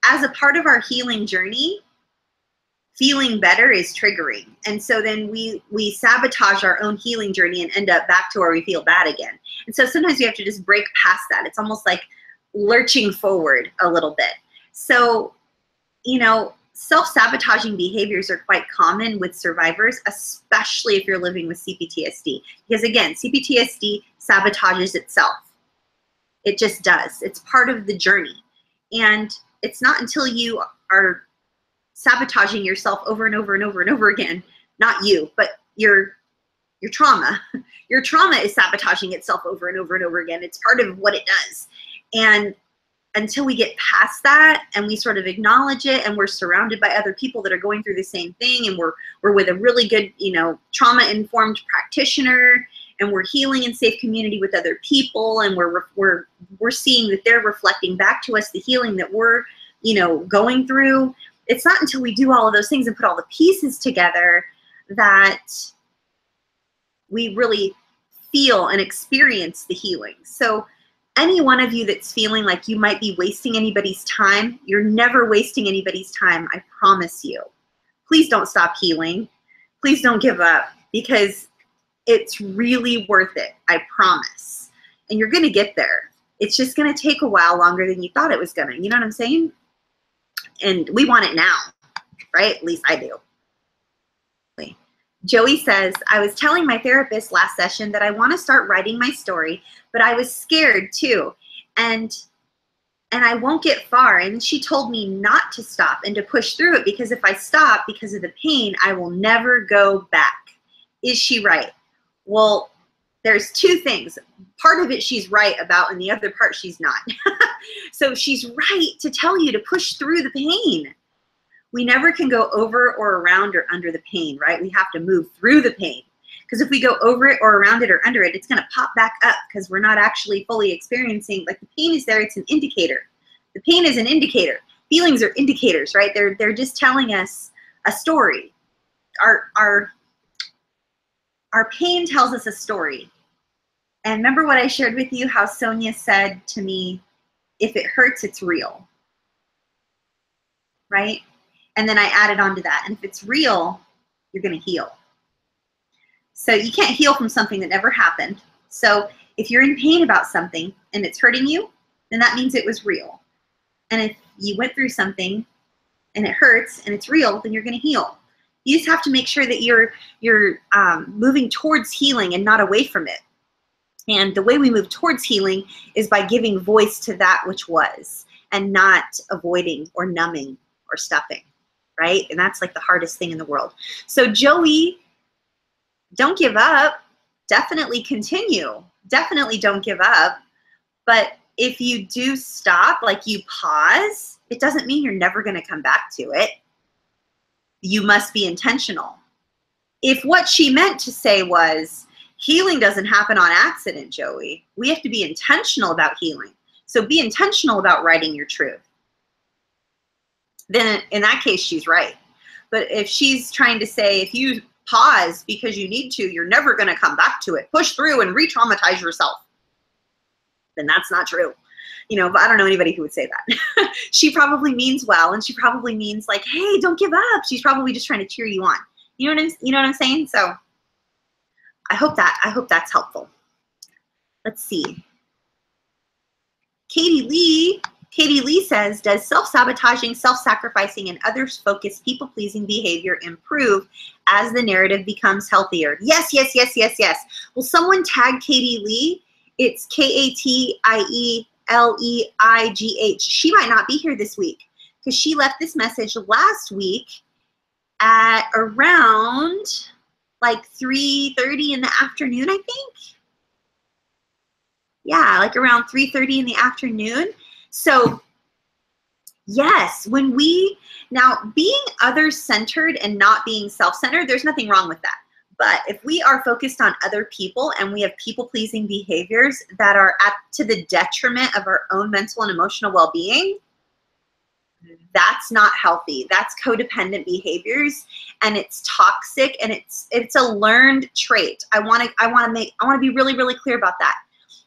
as a part of our healing journey, feeling better is triggering. And so then we sabotage our own healing journey and end up back to where we feel bad again. And so sometimes you have to just break past that. It's almost like lurching forward a little bit. So, you know, self-sabotaging behaviors are quite common with survivors, especially if you're living with CPTSD. Because again, CPTSD sabotages itself. It just does. It's part of the journey. And it's not until you are sabotaging yourself over and over and over and over again, not you, but your trauma. Your trauma is sabotaging itself over and over and over again. It's part of what it does. And until we get past that and we sort of acknowledge it, and we're surrounded by other people that are going through the same thing, and we're with a really good, you know, trauma-informed practitioner, and we're healing in safe community with other people, and we're seeing that they're reflecting back to us the healing that we're, you know, going through. It's not until we do all of those things and put all the pieces together that we really feel and experience the healing. So any one of you that's feeling like you might be wasting anybody's time, you're never wasting anybody's time, I promise you. Please don't stop healing. Please don't give up, because it's really worth it, I promise. And you're gonna get there. It's just gonna take a while longer than you thought it was gonna, you know what I'm saying? And we want it now, right? At least I do. Joey says, I was telling my therapist last session that I want to start writing my story, but I was scared too. And I won't get far. And she told me not to stop and to push through it, because if I stop because of the pain, I will never go back. Is she right? Well, there's two things. Part of it she's right about, and the other part she's not. So she's right to tell you to push through the pain. We never can go over or around or under the pain, right? We have to move through the pain. Because if we go over it or around it or under it, it's going to pop back up because we're not actually fully experiencing. Like, the pain is there, it's an indicator. The pain is an indicator. Feelings are indicators, right? They're just telling us a story. Our pain tells us a story. And remember what I shared with you, how Sonia said to me, if it hurts, it's real, right? And then I added on to that. And if it's real, you're going to heal. So you can't heal from something that never happened. So if you're in pain about something and it's hurting you, then that means it was real. And if you went through something and it hurts and it's real, then you're going to heal. You just have to make sure that you're moving towards healing and not away from it. And the way we move towards healing is by giving voice to that which was, and not avoiding or numbing or stuffing. Right? And that's like the hardest thing in the world. So Joey, don't give up. Definitely continue. Definitely don't give up. But if you do stop, like you pause, it doesn't mean you're never going to come back to it. You must be intentional. If what she meant to say was, healing doesn't happen on accident, Joey. We have to be intentional about healing. So be intentional about writing your truth. Then in that case, she's right. But if she's trying to say, if you pause because you need to, you're never going to come back to it. Push through and re-traumatize yourself. Then that's not true. You know, but I don't know anybody who would say that. She probably means well, and she probably means like, hey, don't give up. She's probably just trying to cheer you on. You know what I'm saying? So I hope that's helpful. Let's see. Katie Lee Katie Lee says, does self-sabotaging, self-sacrificing, and others-focused people-pleasing behavior improve as the narrative becomes healthier? Yes, yes, yes, yes, yes. Will someone tag Katie Lee? It's KATIELEIGH. She might not be here this week because she left this message last week at around like 3:30 in the afternoon, I think. Yeah, like around 3:30 in the afternoon. So yes, when we, now being others-centered and not being self-centered, there's nothing wrong with that. But if we are focused on other people and we have people-pleasing behaviors that are to the detriment of our own mental and emotional well-being, that's not healthy. That's codependent behaviors, and it's toxic, and it's a learned trait. I want to be really, really clear about that.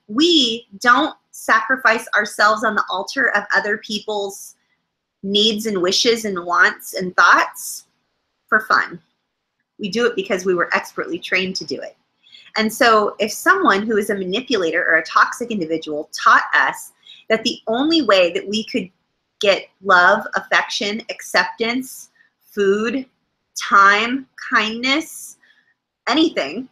We don't sacrifice ourselves on the altar of other people's needs and wishes and wants and thoughts for fun. We do it because we were expertly trained to do it. And so if someone who is a manipulator or a toxic individual taught us that the only way that we could get love, affection, acceptance, food, time, kindness, anything,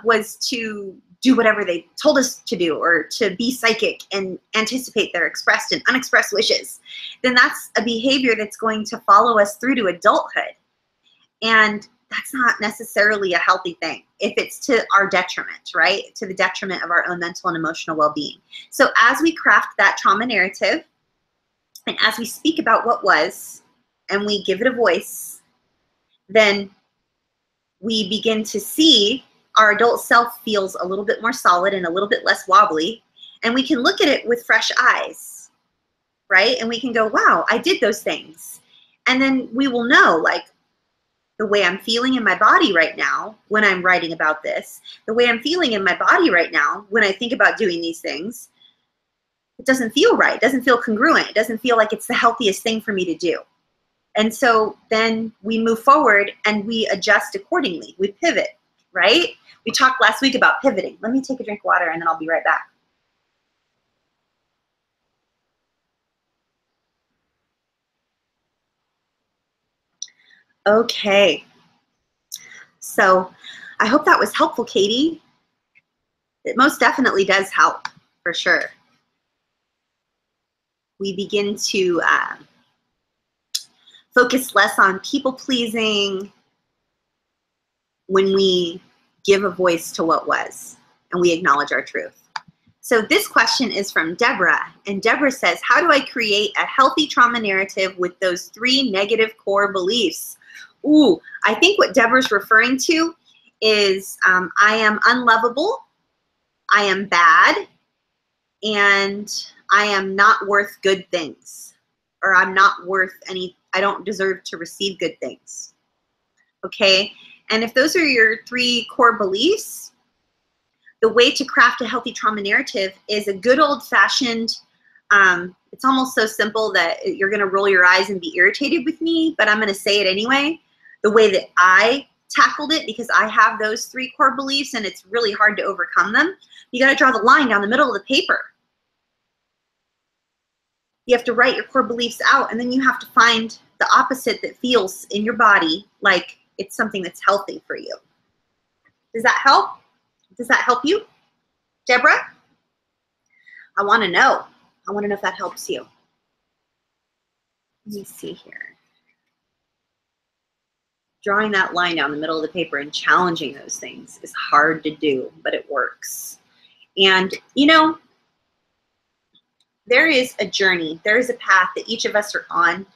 was to do whatever they told us to do, or to be psychic and anticipate their expressed and unexpressed wishes, then that's a behavior that's going to follow us through to adulthood. And that's not necessarily a healthy thing if it's to our detriment, right? To the detriment of our own mental and emotional well-being. So as we craft that trauma narrative, and as we speak about what was, and we give it a voice, then we begin to see our adult self feels a little bit more solid and a little bit less wobbly, and we can look at it with fresh eyes, right? And we can go, wow, I did those things. And then we will know, like, the way I'm feeling in my body right now when I'm writing about this, the way I'm feeling in my body right now when I think about doing these things, it doesn't feel right. It doesn't feel congruent. It doesn't feel like it's the healthiest thing for me to do. And so then we move forward and we adjust accordingly. We pivot, right? We talked last week about pivoting. Let me take a drink of water and then I'll be right back. Okay. So I hope that was helpful, Katie. It most definitely does help, for sure. We begin to focus less on people-pleasing when we give a voice to what was and we acknowledge our truth. So this question is from Deborah, and Deborah says, how do I create a healthy trauma narrative with those 3 negative core beliefs? Ooh, I think what Deborah's referring to is I am unlovable, I am bad, and I am not worth good things, or I'm not worth any, I don't deserve to receive good things. Okay, and if those are your 3 core beliefs, the way to craft a healthy trauma narrative is a good old-fashioned, it's almost so simple that you're going to roll your eyes and be irritated with me, but I'm going to say it anyway, the way that I tackled it, because I have those 3 core beliefs and it's really hard to overcome them. You got to draw the line down the middle of the paper. You have to write your core beliefs out, and then you have to find the opposite that feels in your body like it's something that's healthy for you. Does that help? Does that help you, Deborah? I want to know. I want to know if that helps you. Let me see here. Drawing that line down the middle of the paper and challenging those things is hard to do, but it works. And, you know, there is a journey, there is a path that each of us are on,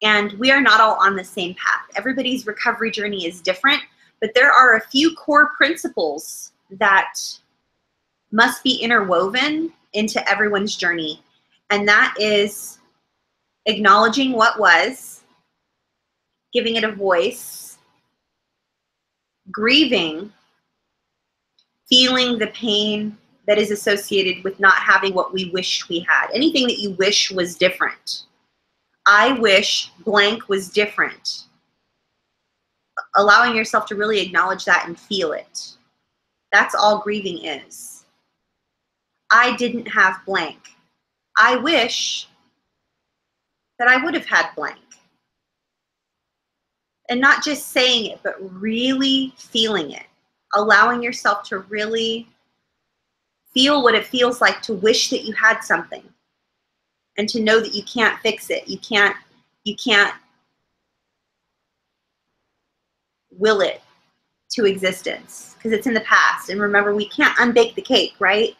and we are not all on the same path. Everybody's recovery journey is different, but there are a few core principles that must be interwoven into everyone's journey, and that is acknowledging what was, giving it a voice, grieving, feeling the pain that is associated with not having what we wished we had. Anything that you wish was different. I wish blank was different. Allowing yourself to really acknowledge that and feel it. That's all grieving is. I didn't have blank. I wish that I would have had blank. And not just saying it, but really feeling it. Allowing yourself to really feel what it feels like to wish that you had something and to know that you can't fix it. You can't will it to existence because it's in the past. And remember, we can't unbake the cake, right?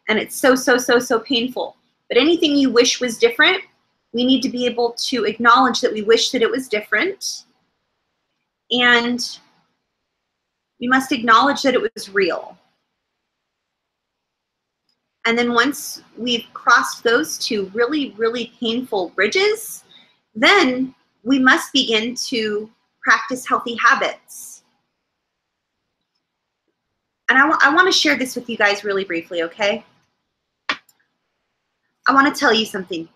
And it's so painful. But anything you wish was different, we need to be able to acknowledge that we wish that it was different. And we must acknowledge that it was real. And then once we've crossed those two really painful bridges, then we must begin to practice healthy habits. And I want to share this with you guys really briefly, okay? I want to tell you something.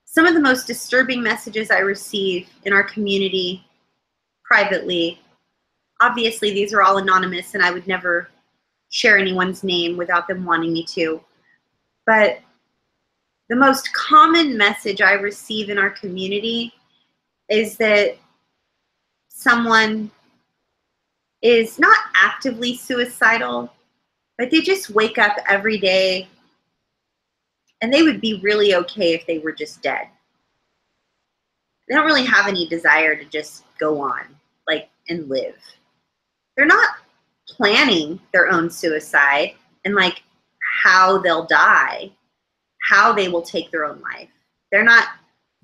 Some of the most disturbing messages I receive in our community privately, obviously these are all anonymous and I would never share anyone's name without them wanting me to, but the most common message I receive in our community is that someone is not actively suicidal, but they just wake up every day and they would be really okay if they were just dead. They don't really have any desire to just go on, like, and live. They're not planning their own suicide and like how they'll die, how they will take their own life. They're not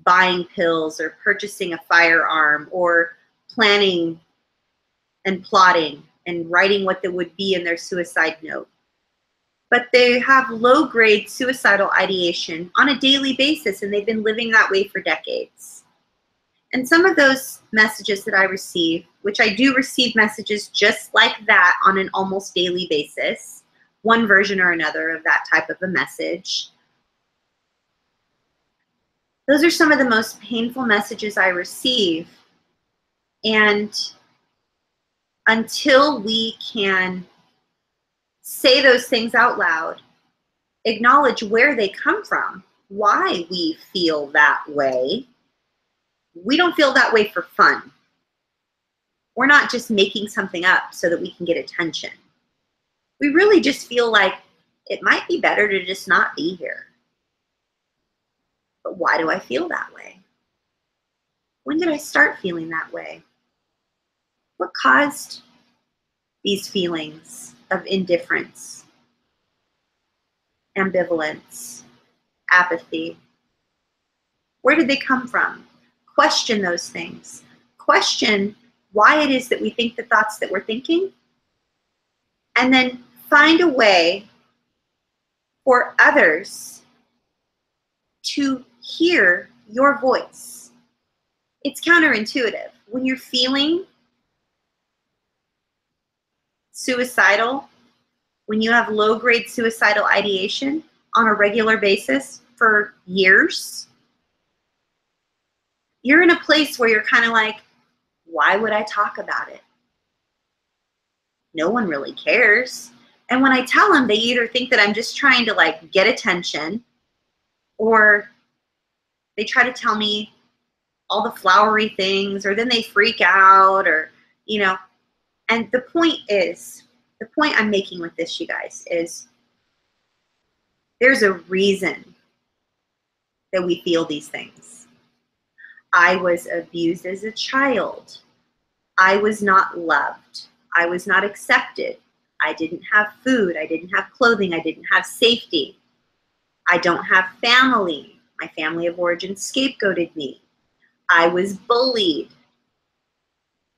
buying pills or purchasing a firearm or planning and plotting and writing what they would be in their suicide note. But they have low-grade suicidal ideation on a daily basis, and they've been living that way for decades. And some of those messages that I receive, which I do receive messages just like that on an almost daily basis, one version or another of that type of a message, those are some of the most painful messages I receive. And until we can say those things out loud, acknowledge where they come from, why we feel that way. We don't feel that way for fun. We're not just making something up so that we can get attention. We really just feel like it might be better to just not be here. But why do I feel that way? When did I start feeling that way? What caused these feelings of indifference, ambivalence, apathy? Where did they come from? Question those things. Question why it is that we think the thoughts that we're thinking, and then find a way for others to hear your voice. It's counterintuitive. When you're feeling suicidal, when you have low-grade suicidal ideation on a regular basis for years, you're in a place where you're kind of like, why would I talk about it? No one really cares. And when I tell them, they either think that I'm just trying to like get attention, or they try to tell me all the flowery things, or then they freak out, or, you know. And the point I'm making with this, you guys, is there's a reason that we feel these things. I was abused as a child. I was not loved. I was not accepted. I didn't have food. I didn't have clothing. I didn't have safety. I don't have family. My family of origin scapegoated me. I was bullied.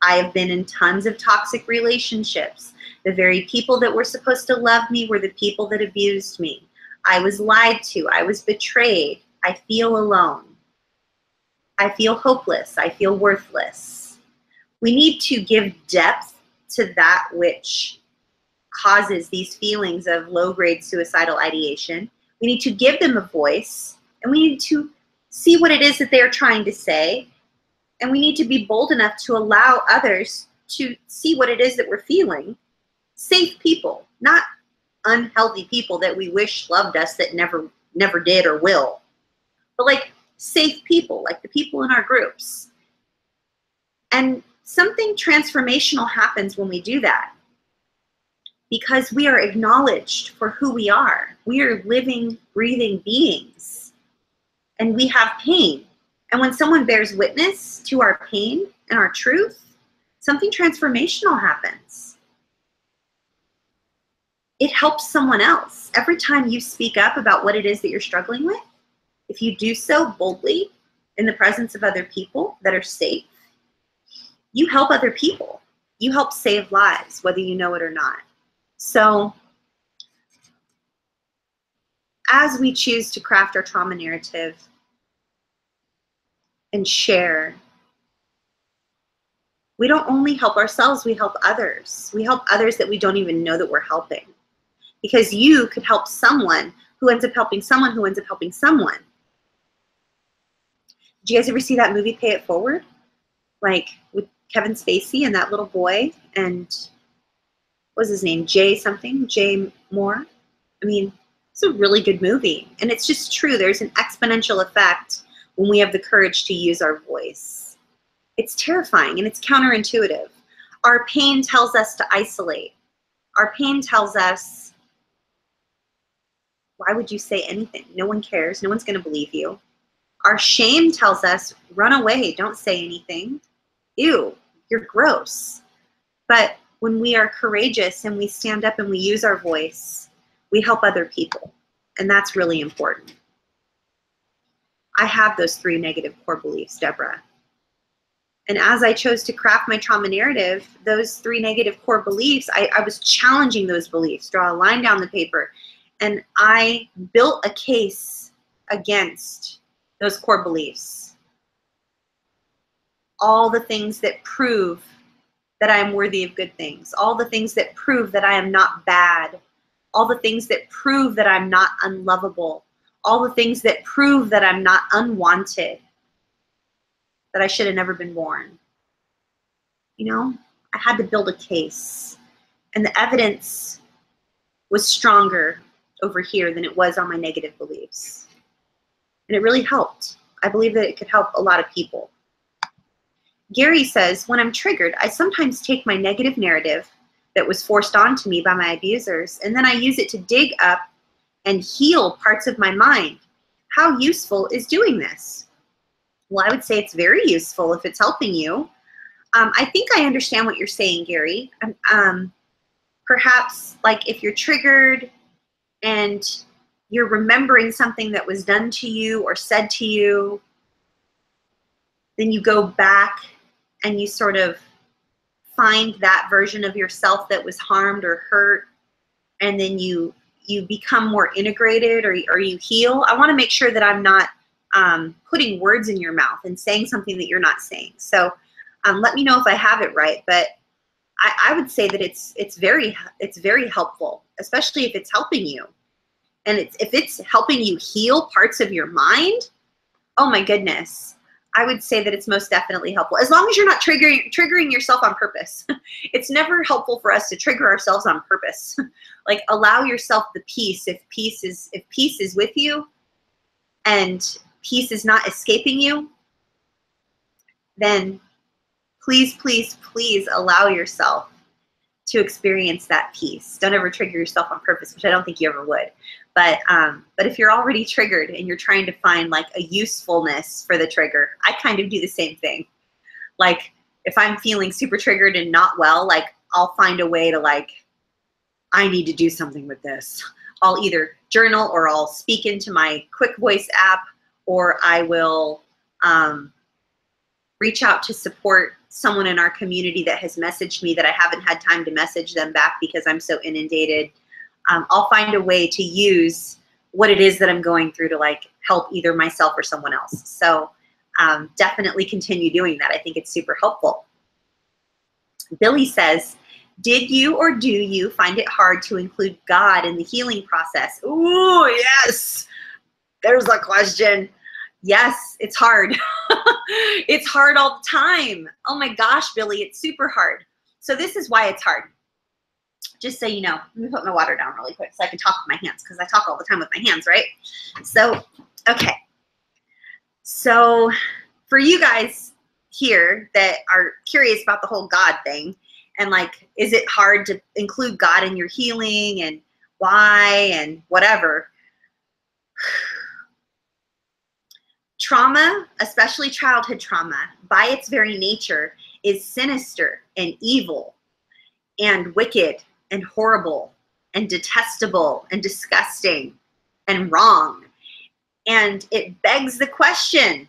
I have been in tons of toxic relationships. The very people that were supposed to love me were the people that abused me. I was lied to. I was betrayed. I feel alone. I feel hopeless. I feel worthless. We need to give depth to that which causes these feelings of low-grade suicidal ideation. We need to give them a voice, and we need to see what it is that they're trying to say, and we need to be bold enough to allow others to see what it is that we're feeling. Safe people, not unhealthy people that we wish loved us that never never did or will. But like safe people, like the people in our groups. And something transformational happens when we do that, because we are acknowledged for who we are. We are living, breathing beings, and we have pain. And when someone bears witness to our pain and our truth, something transformational happens. It helps someone else. Every time you speak up about what it is that you're struggling with, if you do so boldly in the presence of other people that are safe, you help other people. You help save lives, whether you know it or not. So as we choose to craft our trauma narrative and share, we don't only help ourselves, we help others. We help others that we don't even know that we're helping. Because you could help someone who ends up helping someone who ends up helping someone. Did you guys ever see that movie, Pay It Forward? Like with Kevin Spacey and that little boy, and what was his name? Jay something? Jay Moore? I mean, it's a really good movie. And it's just true. There's an exponential effect when we have the courage to use our voice. It's terrifying and it's counterintuitive. Our pain tells us to isolate. Our pain tells us, why would you say anything? No one cares. No one's going to believe you. Our shame tells us, run away. Don't say anything. Ew, you're gross. But when we are courageous and we stand up and we use our voice, we help other people. And that's really important. I have those 3 negative core beliefs, Deborah. And as I chose to craft my trauma narrative, those 3 negative core beliefs, I was challenging those beliefs, draw a line down the paper. And I built a case against those core beliefs. All the things that prove that I am worthy of good things. All the things that prove that I am not bad. All the things that prove that I'm not unlovable. All the things that prove that I'm not unwanted. That I should have never been born. You know, I had to build a case. And the evidence was stronger over here than it was on my negative beliefs. And it really helped. I believe that it could help a lot of people. Gary says, when I'm triggered, I sometimes take my negative narrative that was forced onto me by my abusers, and then I use it to dig up and heal parts of my mind. How useful is doing this? Well, I would say it's very useful if it's helping you. I think I understand what you're saying, Gary. Perhaps like if you're triggered and you're remembering something that was done to you or said to you, then you go back and you sort of find that version of yourself that was harmed or hurt, and then you become more integrated, or you heal. I want to make sure that I'm not putting words in your mouth and saying something that you're not saying. So let me know if I have it right, but I would say that it's very helpful, especially if it's helping you. And if it's helping you heal parts of your mind, oh my goodness, I would say that it's most definitely helpful. As long as you're not triggering yourself on purpose. It's never helpful for us to trigger ourselves on purpose. Like, allow yourself the peace. If peace is with you and peace is not escaping you, then please, please, please allow yourself to experience that peace. Don't ever trigger yourself on purpose, which I don't think you ever would. But if you're already triggered and you're trying to find like a usefulness for the trigger, I kind of do the same thing. Like if I'm feeling super triggered and not well, like I'll find a way to like, I need to do something with this. I'll either journal or I'll speak into my quick voice app, or I will reach out to support someone in our community that has messaged me that I haven't had time to message them back because I'm so inundated. I'll find a way to use what it is that I'm going through to like help either myself or someone else. So definitely continue doing that. I think it's super helpful. Billy says, did you or do you find it hard to include God in the healing process? Ooh, yes. There's a question. Yes, it's hard. It's hard all the time. Oh my gosh, Billy, it's super hard. So this is why it's hard. Just so you know. Let me put my water down really quick so I can talk with my hands, because I talk all the time with my hands, right? So, okay. So for you guys here that are curious about the whole God thing, and like, is it hard to include God in your healing, and why, and whatever? Trauma, especially childhood trauma, by its very nature, is sinister and evil and wicked and horrible and detestable and disgusting and wrong. And it begs the question,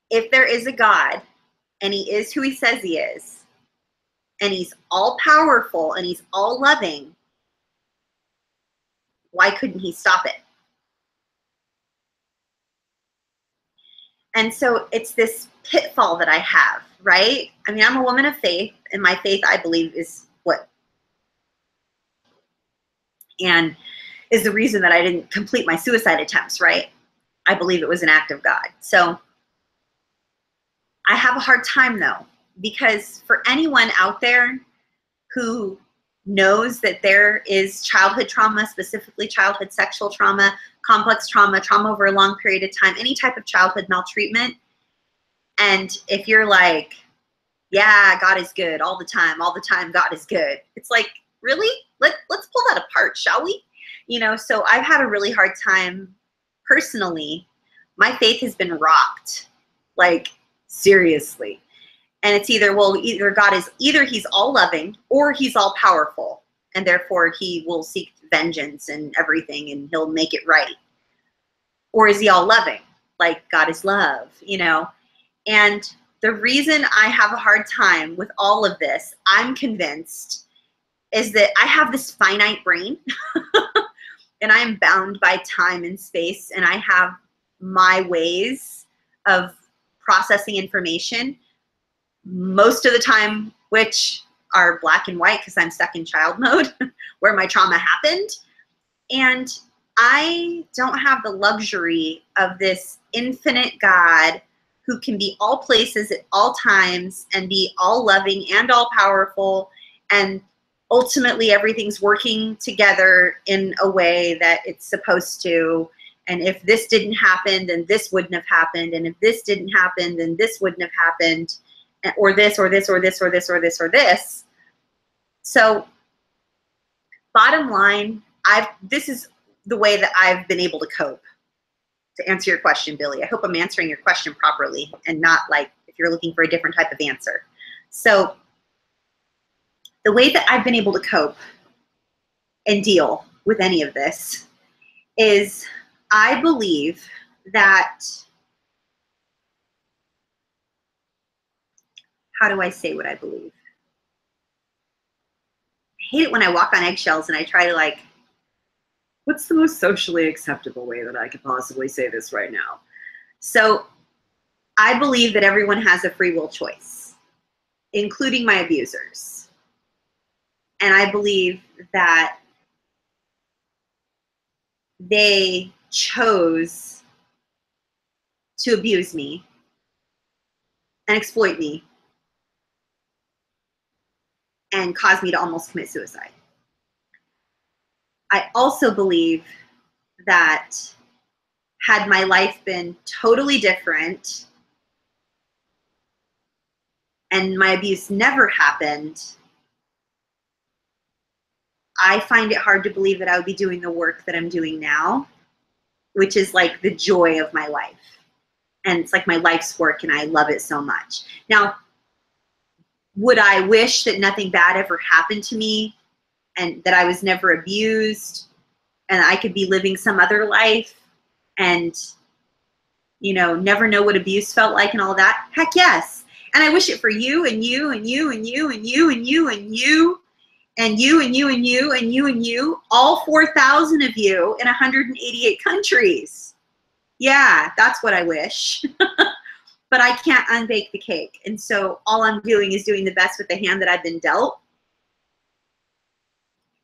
if there is a God, and he is who he says he is, and he's all powerful and he's all loving, why couldn't he stop it? And so it's this pitfall that I have, right? I mean, I'm a woman of faith, and my faith, I believe, is what, and is the reason that I didn't complete my suicide attempts, right? I believe it was an act of God. So I have a hard time, though, because for anyone out there who knows that there is childhood trauma, specifically childhood sexual trauma, complex trauma, trauma over a long period of time, any type of childhood maltreatment, and if you're like, yeah, God is good all the time, God is good. It's like, really? Let's pull that apart, shall we? You know, so I've had a really hard time personally. My faith has been rocked, like, seriously. And it's either, well, either God is, either he's all loving or he's all powerful, and therefore he will seek vengeance and everything and he'll make it right. Or is he all loving? Like, God is love, you know? And the reason I have a hard time with all of this, I'm convinced, is that I have this finite brain and I am bound by time and space, and I have my ways of processing information, most of the time, which are black and white because I'm stuck in child mode where my trauma happened. And I don't have the luxury of this infinite God who can be all places at all times and be all loving and all powerful, and ultimately everything's working together in a way that it's supposed to. And if this didn't happen, then this wouldn't have happened. And if this didn't happen, then this wouldn't have happened. Or this, or this, or this, or this, or this, or this. So bottom line, this is the way that I've been able to cope. To answer your question, Billy, I hope I'm answering your question properly and not like if you're looking for a different type of answer. So the way that I've been able to cope and deal with any of this is, I believe that, how do I say what I believe? I hate it when I walk on eggshells and I try to, like, what's the most socially acceptable way that I could possibly say this right now? So I believe that everyone has a free will choice, including my abusers. And I believe that they chose to abuse me and exploit me and cause me to almost commit suicide. I also believe that had my life been totally different and my abuse never happened, I find it hard to believe that I would be doing the work that I'm doing now, which is like the joy of my life. And it's like my life's work, and I love it so much. Now, would I wish that nothing bad ever happened to me and that I was never abused and I could be living some other life and, you know, never know what abuse felt like and all that? Heck yes. And I wish it for you and you and you and you and you and you and you and you and you and you and you and you, all 4,000 of you in 188 countries. Yeah, that's what I wish. But I can't unbake the cake. And so all I'm doing is doing the best with the hand that I've been dealt.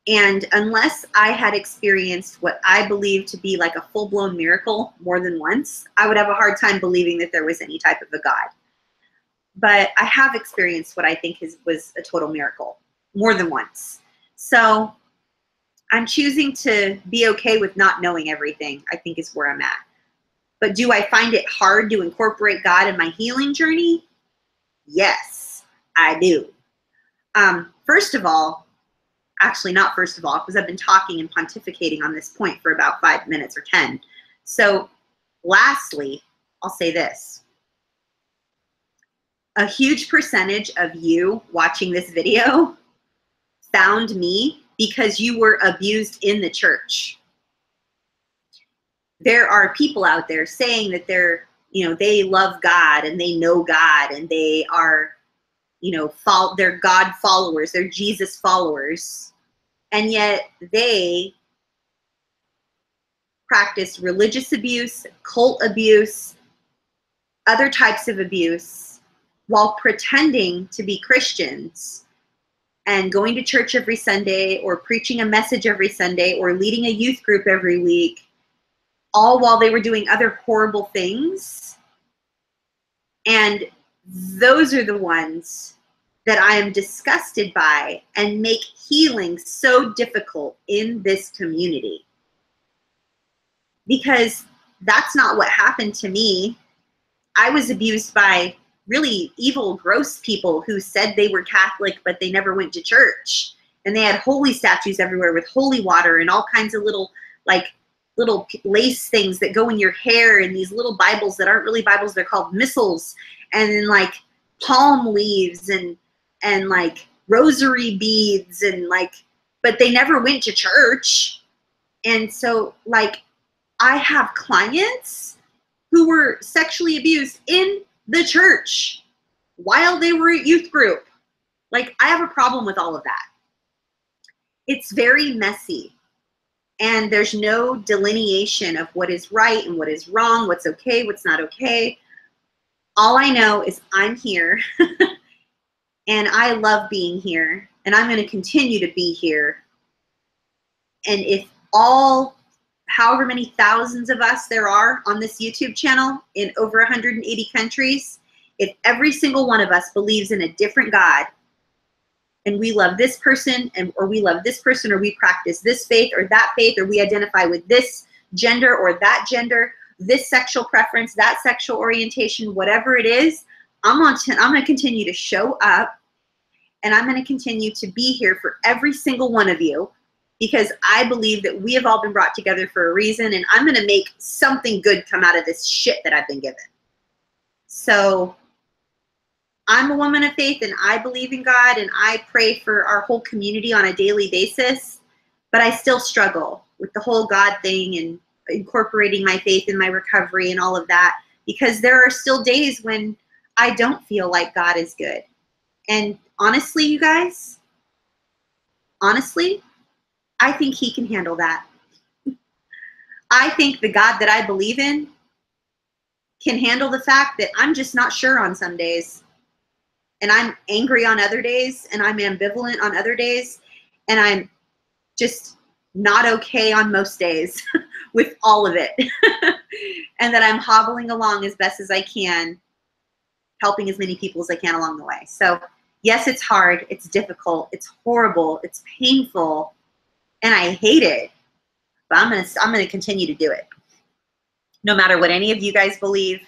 And unless I had experienced what I believe to be like a full-blown miracle more than once, I would have a hard time believing that there was any type of a God. But I have experienced what I think was a total miracle. more than once. So I'm choosing to be okay with not knowing everything, I think is where I'm at. But do I find it hard to incorporate God in my healing journey? Yes, I do. First of all, actually not first of all, because I've been talking and pontificating on this point for about 5 minutes or 10. So lastly, I'll say this. A huge percentage of you watching this video found me because you were abused in the church. There are people out there saying that they're, they love God and they know God and they are, they're God followers, they're Jesus followers, and yet they practice religious abuse, cult abuse, other types of abuse while pretending to be Christians and going to church every Sunday or preaching a message every Sunday or leading a youth group every week, all while they were doing other horrible things. And those are the ones that I am disgusted by and make healing so difficult in this community. Because that's not what happened to me. I was abused by really evil, gross people who said they were Catholic, but they never went to church. And they had holy statues everywhere with holy water and all kinds of little lace things that go in your hair and these little Bibles that aren't really Bibles. They're called missals, and then like palm leaves and like rosary beads and but they never went to church. And so I have clients who were sexually abused in the church while they were at youth group. I have a problem with all of that. It's very messy. And there's no delineation of what is right and what is wrong, what's okay, what's not okay. All I know is I'm here and I love being here and I'm going to continue to be here. And if however many thousands of us there are on this YouTube channel in over 180 countries, if every single one of us believes in a different God, and we love this person, or we love this person, or we practice this faith or that faith, or we identify with this gender or that gender, this sexual preference, that sexual orientation, whatever it is, I'm going to continue to show up, and I'm going to continue to be here for every single one of you, because I believe that we have all been brought together for a reason, and I'm going to make something good come out of this shit that I've been given. So I'm a woman of faith and I believe in God and I pray for our whole community on a daily basis, but I still struggle with the whole God thing and incorporating my faith in my recovery and all of that, because there are still days when I don't feel like God is good. And honestly, you guys, honestly, I think he can handle that. I think the God that I believe in can handle the fact that I'm just not sure on some days. And I'm angry on other days, and I'm ambivalent on other days, and I'm just not okay on most days with all of it. And that I'm hobbling along as best as I can, helping as many people as I can along the way. So yes, it's hard, it's difficult, it's horrible, it's painful, and I hate it, but I'm gonna continue to do it. No matter what any of you guys believe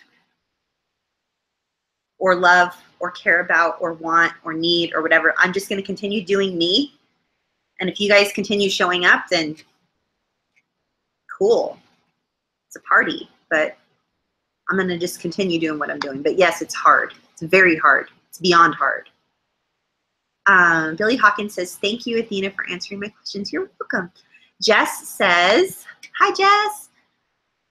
or love or care about or want or need or whatever, I'm just going to continue doing me. And if you guys continue showing up, then cool. It's a party, but I'm going to just continue doing what I'm doing. But yes, it's hard. It's very hard. It's beyond hard. Billy Hawkins says, thank you, Athena, for answering my questions. You're welcome. Jess says, hi, Jess.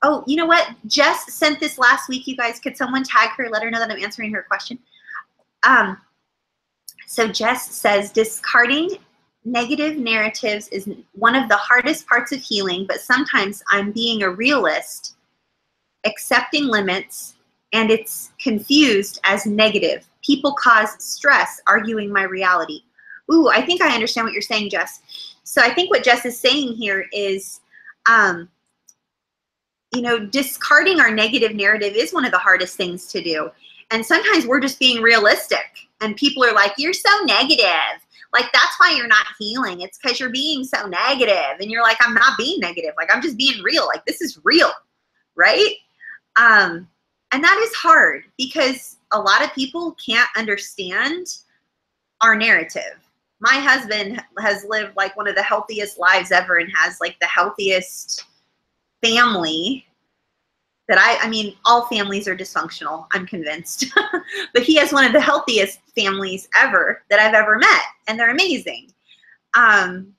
Oh, you know what? Jess sent this last week, you guys. Could someone tag her, let her know that I'm answering her question? So Jess says, discarding negative narratives is one of the hardest parts of healing, but sometimes I'm being a realist, accepting limits, and it's confused as negative. People cause stress, arguing my reality. Ooh, I think I understand what you're saying, Jess. So I think what Jess is saying here is, discarding our negative narrative is one of the hardest things to do. And sometimes we're just being realistic and people are like, you're so negative. Like, that's why you're not healing. It's because you're being so negative. And you're like, I'm not being negative. Like, I'm just being real. Like, this is real, right? And that is hard because a lot of people can't understand our narrative. My husband has lived like one of the healthiest lives ever and has like the healthiest family that I mean, all families are dysfunctional, I'm convinced. But he has one of the healthiest families ever that I've ever met, and they're amazing. And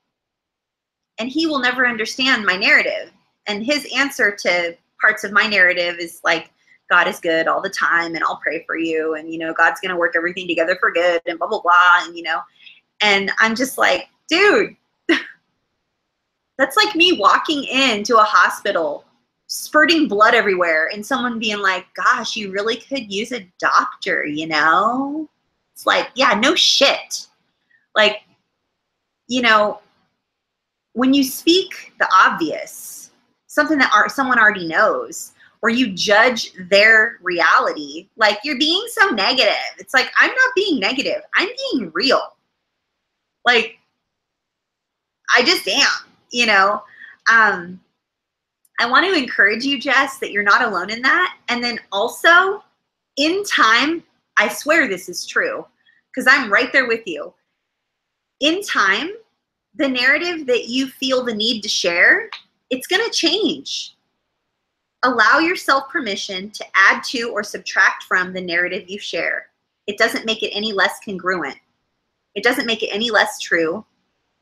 he will never understand my narrative. And his answer to parts of my narrative is like, God is good all the time, and I'll pray for you, and, you know, God's going to work everything together for good, and blah, blah, blah, and, you know. And I'm just like, dude, that's like me walking into a hospital spurting blood everywhere and someone being like, gosh, you really could use a doctor, you know? It's like, yeah, no shit. Like, you know, when you speak the obvious, something that someone already knows, or you judge their reality, like, you're being so negative. It's like, I'm not being negative. I'm being real. Like, I just am, you know? I want to encourage you, Jess, that you're not alone in that. And then also, in time, I swear this is true, because I'm right there with you. In time, the narrative that you feel the need to share, it's going to change. Allow yourself permission to add to or subtract from the narrative you share. It doesn't make it any less congruent. It doesn't make it any less true.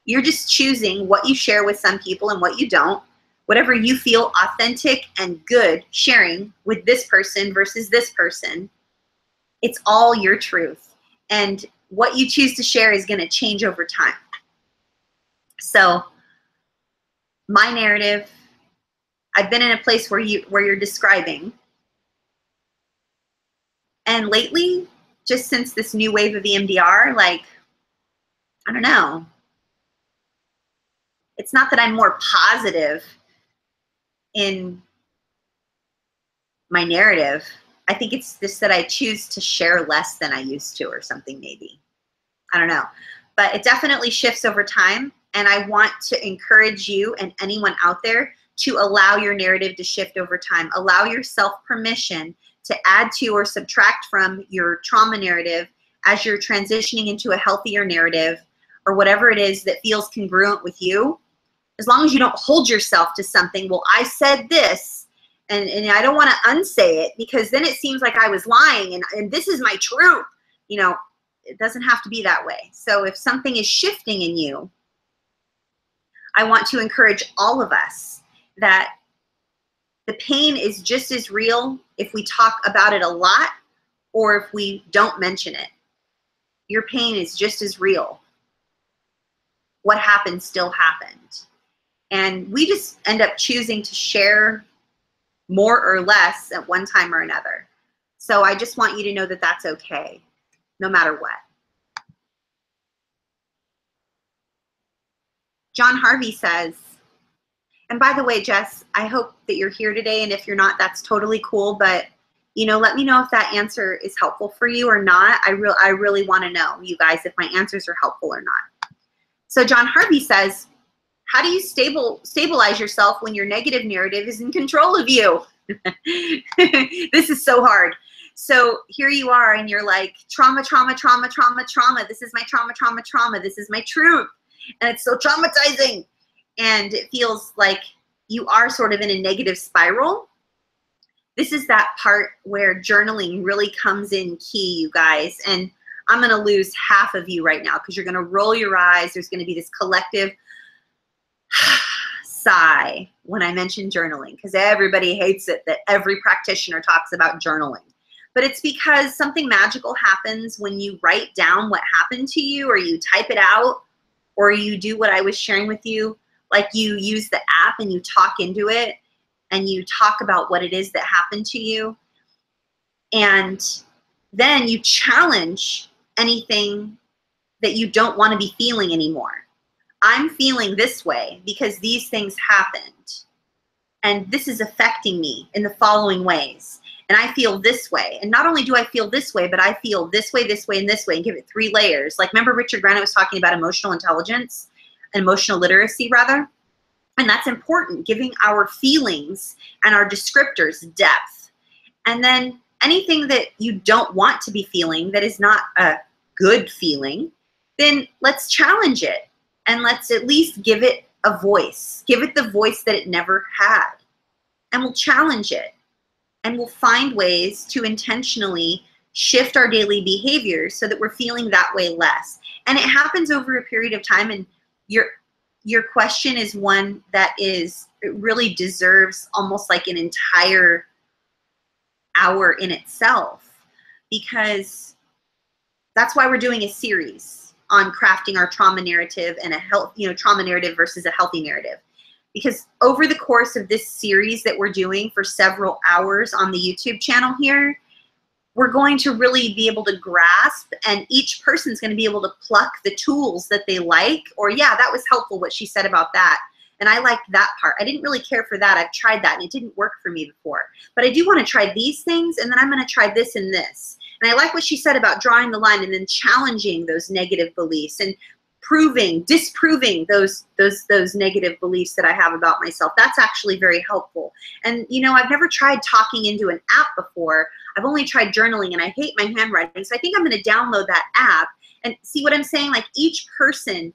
You're just choosing what you share with some people and what you don't. Whatever you feel authentic and good sharing with this person versus this person, it's all your truth. And what you choose to share is going to change over time. So my narrative, I've been in a place where you're describing. And lately, just since this new wave of EMDR, like, I don't know. It's not that I'm more positive in my narrative. I think it's just that I choose to share less than I used to, or something, maybe. I don't know. But it definitely shifts over time. And I want to encourage you and anyone out there to allow your narrative to shift over time. Allow yourself permission to add to or subtract from your trauma narrative as you're transitioning into a healthier narrative, or whatever it is that feels congruent with you. As long as you don't hold yourself to something, well, I said this, and I don't want to unsay it, because then it seems like I was lying, and this is my truth. You know, it doesn't have to be that way. So if something is shifting in you, I want to encourage all of us that the pain is just as real if we talk about it a lot or if we don't mention it. Your pain is just as real. What happened still happened. And we just end up choosing to share more or less at one time or another. So I just want you to know that that's okay, no matter what. John Harvey says, and by the way, Jess, I hope that you're here today, and if you're not, that's totally cool, but, you know, let me know if that answer is helpful for you or not. I really want to know, you guys, if my answers are helpful or not. So John Harvey says, how do you stabilize yourself when your negative narrative is in control of you? This is so hard. So here you are, and you're like, trauma, trauma, trauma, trauma, trauma. This is my trauma, trauma, trauma. This is my truth. And it's so traumatizing. And it feels like you are sort of in a negative spiral. This is that part where journaling really comes in key, you guys. And I'm going to lose half of you right now, because you're going to roll your eyes. There's going to be this collective sigh when I mention journaling, because everybody hates it that every practitioner talks about journaling. But it's because something magical happens when you write down what happened to you, or you type it out, or you do what I was sharing with you, like you use the app and you talk into it and you talk about what it is that happened to you. And then you challenge anything that you don't want to be feeling anymore. I'm feeling this way because these things happened, and this is affecting me in the following ways. and I feel this way. And not only do I feel this way, but I feel this way, and this way, and give it 3 layers. Like, remember Richard Granite was talking about emotional intelligence and emotional literacy, rather? And that's important, giving our feelings and our descriptors depth. And then anything that you don't want to be feeling, that is not a good feeling, then let's challenge it. And let's at least give it a voice. Give it the voice that it never had. And we'll challenge it. And we'll find ways to intentionally shift our daily behaviors so that we're feeling that way less. And it happens over a period of time. And your question is one that it really deserves almost like an entire hour in itself, because that's why we're doing a series on crafting our trauma narrative and trauma narrative versus a healthy narrative. Because over the course of this series that we're doing for several hours on the YouTube channel here, we're going to really be able to grasp, and each person's going to be able to pluck the tools that they like, or yeah, that was helpful what she said about that. And I liked that part. I didn't really care for that. I've tried that and it didn't work for me before. But I do want to try these things, and then I'm going to try this and this. And I like what she said about drawing the line and then challenging those negative beliefs and disproving those negative beliefs that I have about myself. That's actually very helpful. And I've never tried talking into an app before. I've only tried journaling, and I hate my handwriting. So I think I'm going to download that app and see what I'm saying. Like, each person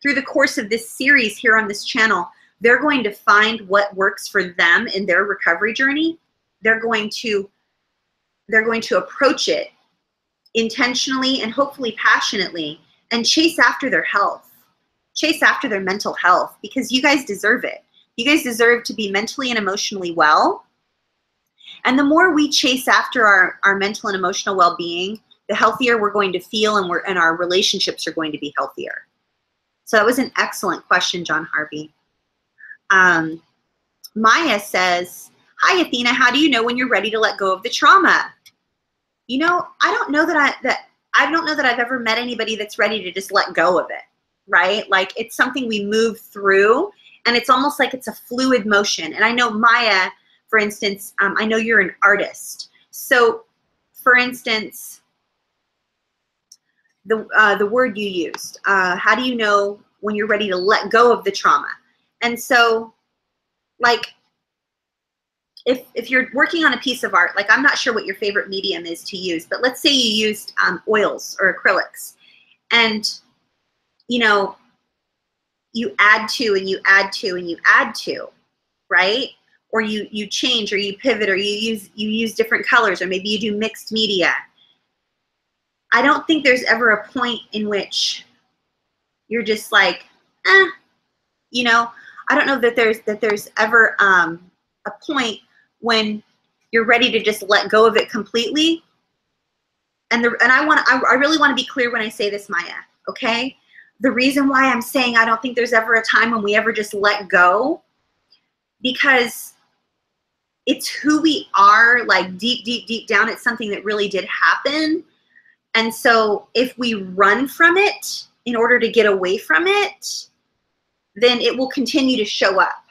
through the course of this series here on this channel, they're going to find what works for them in their recovery journey. They're going to approach it intentionally and hopefully passionately, and chase after their health, chase after their mental health, because you guys deserve it. You guys deserve to be mentally and emotionally well. And the more we chase after our mental and emotional well-being, the healthier we're going to feel, and our relationships are going to be healthier. So that was an excellent question, John Harvey. Maya says, hi, Athena, how do you know when you're ready to let go of the trauma? I don't know that I've ever met anybody that's ready to just let go of it, right? Like, it's something we move through, and it's almost like it's a fluid motion. And I know, Maya, for instance, I know you're an artist. So, for instance, the word you used, how do you know when you're ready to let go of the trauma? And so, like, if you're working on a piece of art, like, I'm not sure what your favorite medium is to use, but let's say you used oils or acrylics, and you add to and you add to and you add to, right? Or you change, or you pivot, or you use different colors, or maybe you do mixed media. I don't think there's ever a point in which you're just like, I don't know that there's ever a point when you're ready to just let go of it completely. And I really want to be clear when I say this, Maya, okay? The reason why I'm saying I don't think there's ever a time when we ever just let go, because it's who we are, like, deep down. It's something that really did happen. And so if we run from it in order to get away from it, then it will continue to show up.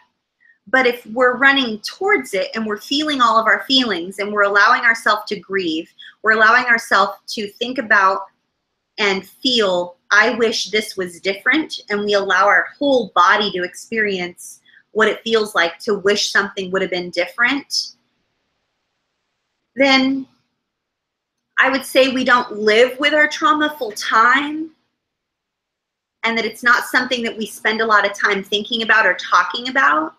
But if we're running towards it and we're feeling all of our feelings, and we're allowing ourselves to grieve, we're allowing ourselves to think about and feel, I wish this was different, and we allow our whole body to experience what it feels like to wish something would have been different, then I would say we don't live with our trauma full time, and that it's not something that we spend a lot of time thinking about or talking about.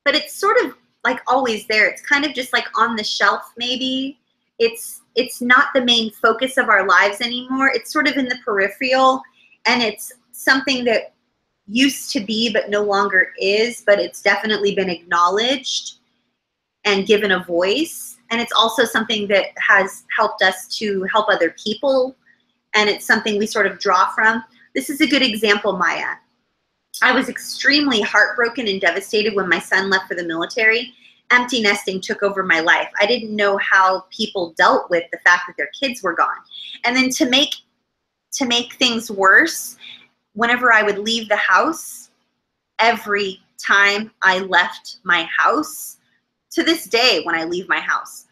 But it's sort of like always there. It's kind of just like on the shelf, maybe. It's not the main focus of our lives anymore. It's sort of in the peripheral, and it's something that used to be but no longer is, but it's definitely been acknowledged and given a voice. And it's also something that has helped us to help other people, and it's something we sort of draw from. This is a good example, Maya. I was extremely heartbroken and devastated when my son left for the military. Empty nesting took over my life. I didn't know how people dealt with the fact that their kids were gone. And then to make things worse, whenever I would leave the house, every time I left my house to this day, when I leave my house,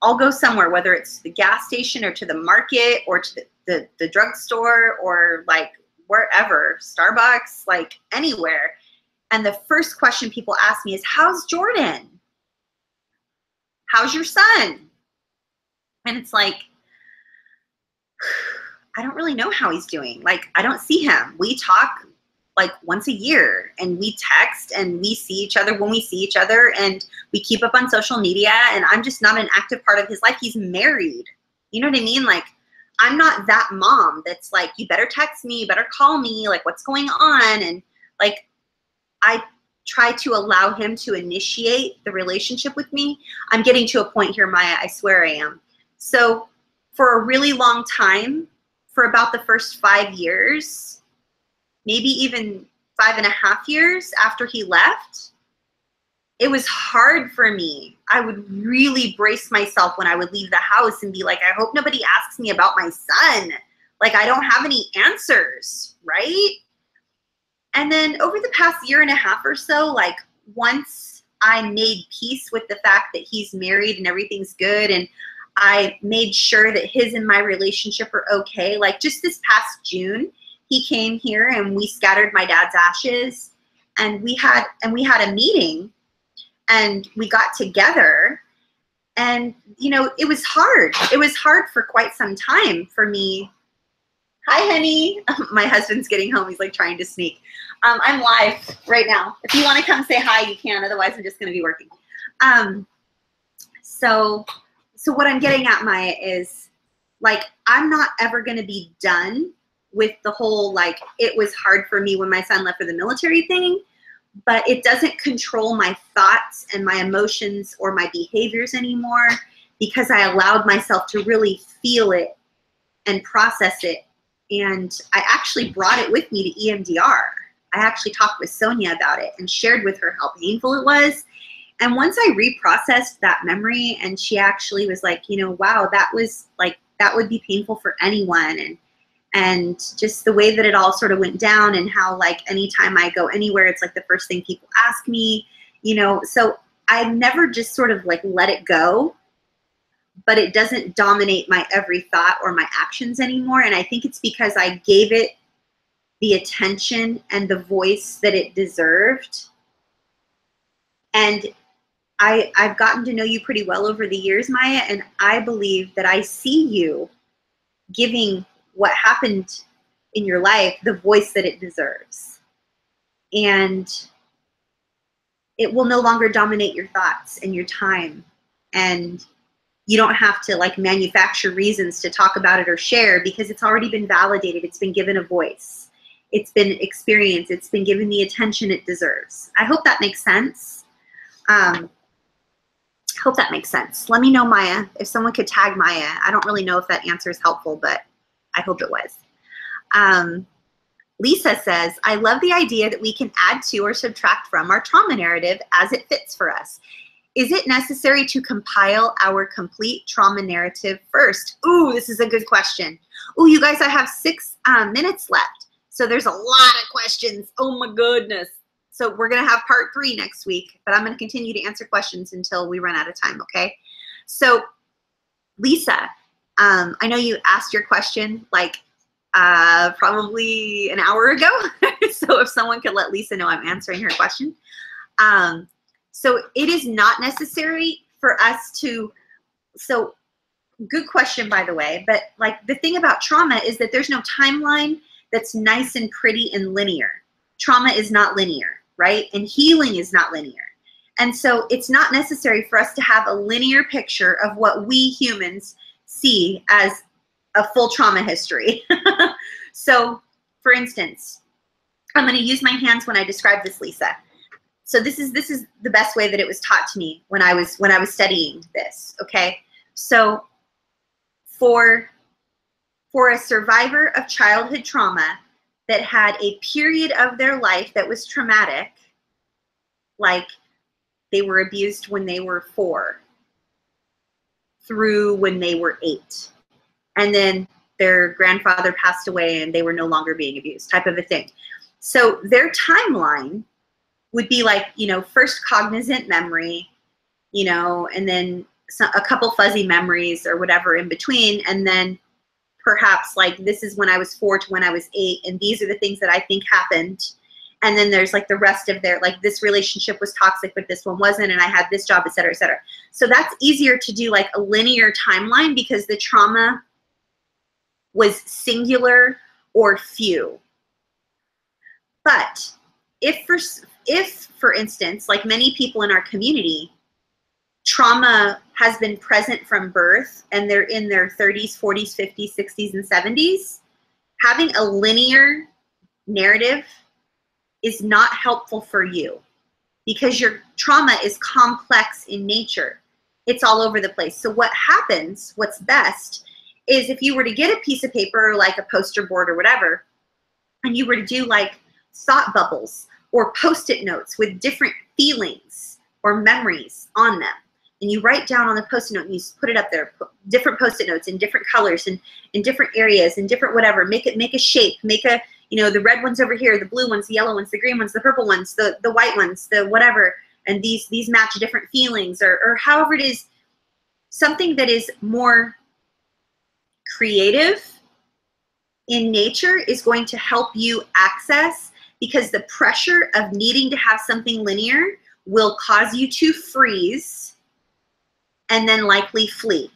I'll go somewhere, whether it's the gas station or to the market or to the drugstore or like wherever, Starbucks, like anywhere. And the first question people ask me is, how's Jordan? How's your son? And it's like, I don't really know how he's doing. Like, I don't see him. We talk like once a year and we text and we see each other when we see each other and we keep up on social media, and I'm just not an active part of his life. He's married. You know what I mean? Like, I'm not that mom that's like, you better text me, you better call me, like what's going on? And like, I try to allow him to initiate the relationship with me. I'm getting to a point here, Maya, I swear I am. So for a really long time, for about the first 5 years, maybe even 5.5 years after he left, it was hard for me. I would really brace myself when I would leave the house and be like, I hope nobody asks me about my son. Like, I don't have any answers, right? And then over the past 1.5 years or so, like once I made peace with the fact that he's married and everything's good, and I made sure that his and my relationship are okay. Like just this past June, he came here and we scattered my dad's ashes, and we had a meeting, and we got together, and you know, it was hard. It was hard for quite some time for me. Hi, honey. My husband's getting home. He's like trying to sneak. I'm live right now. If you want to come say hi, you can. Otherwise, I'm just going to be working. So what I'm getting at, Maya, is like, I'm not ever going to be done with the whole, like, it was hard for me when my son left for the military thing, but it doesn't control my thoughts and my emotions or my behaviors anymore, because I allowed myself to really feel it and process it. And I actually brought it with me to EMDR. I actually talked with Sonia about it and shared with her how painful it was. And once I reprocessed that memory, and she actually was like, you know, wow, that was like, that would be painful for anyone. And just the way that it all sort of went down, and how like anytime I go anywhere, it's like the first thing people ask me, you know. So I never just sort of like let it go, but it doesn't dominate my every thought or my actions anymore. And I think it's because I gave it the attention and the voice that it deserved. And I've gotten to know you pretty well over the years, Maya, and I believe that I see you giving what happened in your life the voice that it deserves. And it will no longer dominate your thoughts and your time. And you don't have to like manufacture reasons to talk about it or share, because it's already been validated. It's been given a voice. It's been experienced. It's been given the attention it deserves. I hope that makes sense. Hope that makes sense. Let me know, Maya, if someone could tag Maya. I don't really know if that answer is helpful, but I hope it was. Lisa says, I love the idea that we can add to or subtract from our trauma narrative as it fits for us. Is it necessary to compile our complete trauma narrative first? Ooh, this is a good question. Ooh, you guys, I have 6 minutes left. So there's a lot of questions. Oh my goodness. So we're going to have part 3 next week, but I'm going to continue to answer questions until we run out of time, okay? So Lisa, I know you asked your question like probably an hour ago. So if someone could let Lisa know I'm answering her question. So it is not necessary for us to, so good question, by the way, but like the thing about trauma is that there's no timeline that's nice and pretty and linear. Trauma is not linear, right? And healing is not linear. And so it's not necessary for us to have a linear picture of what we humans see as a full trauma history. So for instance, I'm going to use my hands when I describe this, Lisa. So this is the best way that it was taught to me when I was studying this, okay? So for a survivor of childhood trauma that had a period of their life that was traumatic, like they were abused when they were 4 through when they were 8, and then their grandfather passed away and they were no longer being abused, type of a thing. So their timeline would be like, you know, first cognizant memory, you know, and then a couple fuzzy memories or whatever in between, and then perhaps like this is when I was 4 to when I was 8, and these are the things that I think happened. And then there's like the rest of their, like this relationship was toxic, but this one wasn't, and I had this job, et cetera, et cetera. So that's easier to do like a linear timeline because the trauma was singular or few. But if for instance, like many people in our community, trauma has been present from birth and they're in their 30s, 40s, 50s, 60s, and 70s, having a linear narrative is not helpful for you because your trauma is complex in nature. It's all over the place. So what happens, what's best, is if you were to get a piece of paper, like a poster board or whatever, and you were to do like thought bubbles or Post-it notes with different feelings or memories on them, and you write down on the Post-it note and you put it up there, different Post-it notes in different colors and in different areas and different whatever, make a shape, make a, you know, the red ones over here, the blue ones, the yellow ones, the green ones, the purple ones, the white ones, the whatever, and these match different feelings, or however it is, something that is more creative in nature is going to help you access, because the pressure of needing to have something linear will cause you to freeze and then likely flee.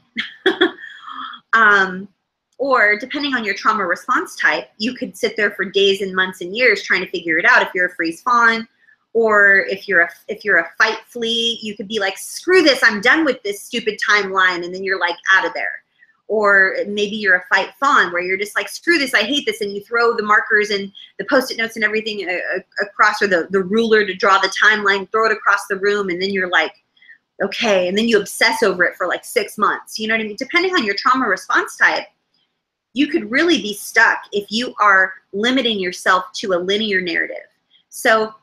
Or depending on your trauma response type, you could sit there for days and months and years trying to figure it out if you're a freeze fawn, or if you're a fight flee, you could be like, screw this, I'm done with this stupid timeline, and then you're like out of there. Or maybe you're a fight fawn where you're just like, screw this, I hate this, and you throw the markers and the Post-it notes and everything across, or the ruler to draw the timeline, throw it across the room, and then you're like, okay, and then you obsess over it for like 6 months. You know what I mean? Depending on your trauma response type, you could really be stuck if you are limiting yourself to a linear narrative. So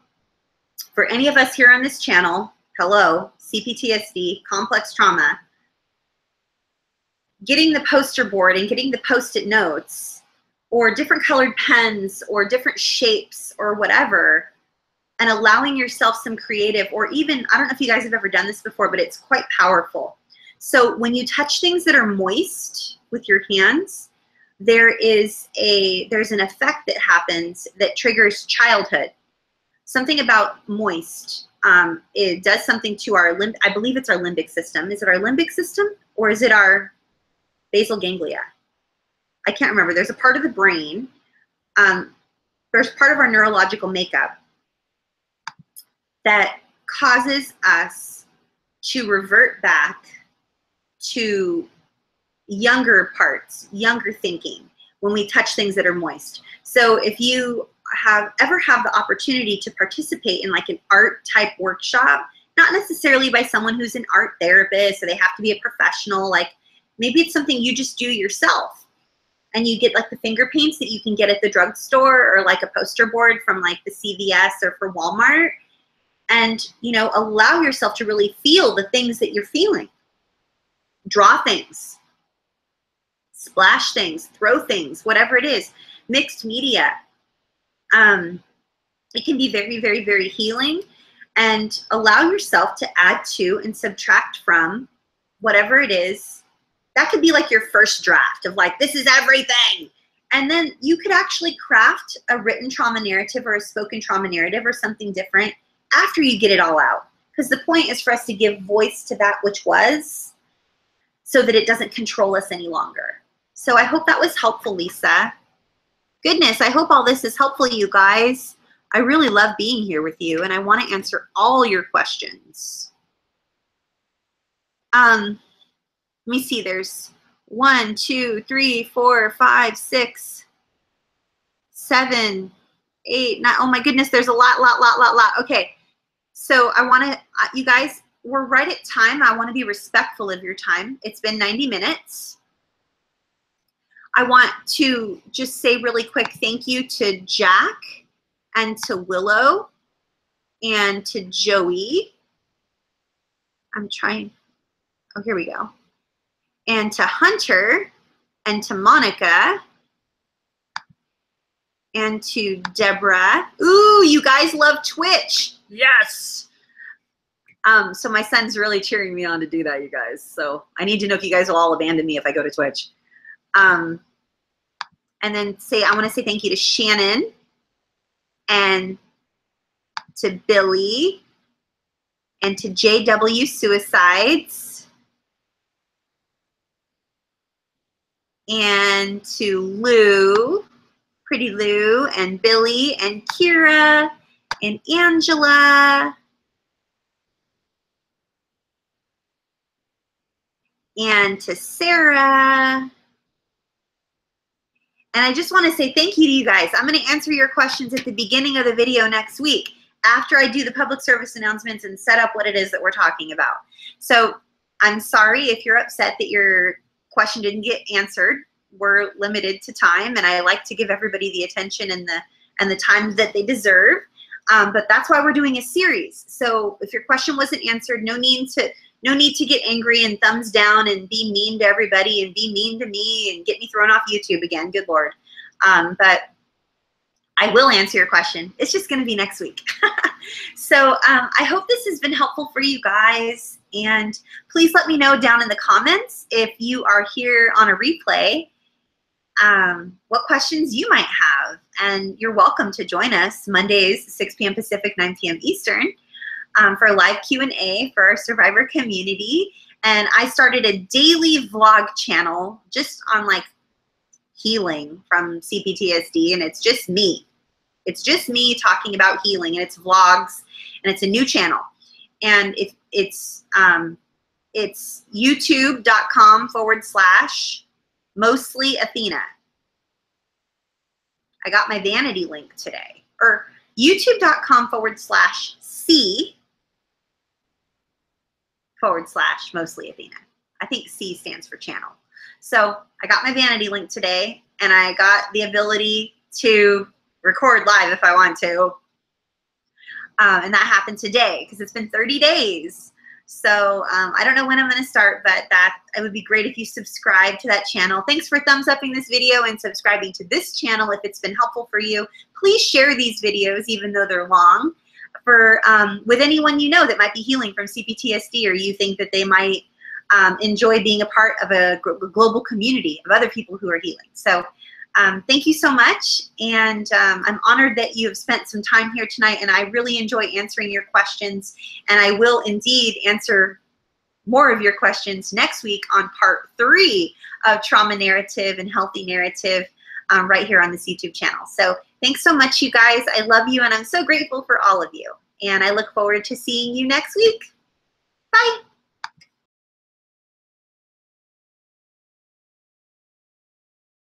for any of us here on this channel, hello, CPTSD, complex trauma, getting the poster board and getting the Post-it notes or different colored pens or different shapes or whatever, and allowing yourself some creative, or even, I don't know if you guys have ever done this before, but it's quite powerful. So when you touch things that are moist with your hands, there's an effect that happens that triggers childhood. Something about moist. It does something to our I believe it's our limbic system. Is it our limbic system or is it our basal ganglia? I can't remember. There's a part of the brain. There's part of our neurological makeup that causes us to revert back to younger parts, younger thinking, when we touch things that are moist. So if you ever have the opportunity to participate in like an art type workshop, not necessarily by someone who's an art therapist, so they have to be a professional, like maybe it's something you just do yourself, and you get like the finger paints that you can get at the drugstore, or like a poster board from like the CVS or for Walmart, and you know, allow yourself to really feel the things that you're feeling. Draw things, splash things, throw things, whatever it is. Mixed media. It can be very, very, very healing, and allow yourself to add to and subtract from whatever it is. That could be like your first draft of like, this is everything. And then you could actually craft a written trauma narrative or a spoken trauma narrative or something different after you get it all out. Because the point is for us to give voice to that which was, so that it doesn't control us any longer. So I hope that was helpful, Lisa. Goodness, I hope all this is helpful, you guys. I really love being here with you, and I want to answer all your questions. Let me see, there's 1, 2, 3, 4, 5, 6, 7, 8, 9. Oh my goodness, there's a lot. Okay, so I want to, you guys, we're right at time. I want to be respectful of your time. It's been 90 minutes. I want to just say really quick thank you to Jack and to Willow and to Joey. I'm trying. Oh, here we go. And to Hunter and to Monica and to Deborah. Ooh, you guys love Twitch. Yes. So my son's really cheering me on to do that, you guys. So I need to know if you guys will all abandon me if I go to Twitch. And then I want to say thank you to Shannon and to Billy and to JW Suicides and to Lou, Pretty Lou, and Billy and Kira and Angela and to Sarah. And I just want to say thank you to you guys. I'm going to answer your questions at the beginning of the video next week after I do the public service announcements and set up what it is that we're talking about. So I'm sorry if you're upset that your question didn't get answered. We're limited to time, and I like to give everybody the attention and the time that they deserve. But that's why we're doing a series. So if your question wasn't answered, no need to get angry and thumbs down and be mean to everybody and be mean to me and get me thrown off YouTube again. Good Lord. But I will answer your question. It's just going to be next week. So I hope this has been helpful for you guys. And please let me know down in the comments if you are here on a replay, what questions you might have. And you're welcome to join us Mondays, 6 p.m. Pacific, 9 p.m. Eastern. For a live Q&A for our survivor community. And I started a daily vlog channel just on like healing from CPTSD, and it's just me. It's just me talking about healing, and it's vlogs, and it's a new channel. And it's youtube.com/mostly Athena. I got my vanity link today. Or youtube.com/C/mostly Athena. I think C stands for channel. So I got my vanity link today, and I got the ability to record live if I want to. And that happened today because it's been 30 days. So I don't know when I'm going to start, but it would be great if you subscribe to that channel. Thanks for thumbs upping this video and subscribing to this channel if it's been helpful for you. Please share these videos, even though they're long, with anyone you know that might be healing from CPTSD, or you think that they might enjoy being a part of a global community of other people who are healing. So thank you so much, and I'm honored that you have spent some time here tonight, and I really enjoy answering your questions, and I will indeed answer more of your questions next week on part 3 of Trauma Narrative and Healthy Narrative right here on this YouTube channel. So thanks so much, you guys. I love you, and I'm so grateful for all of you, and I look forward to seeing you next week. Bye.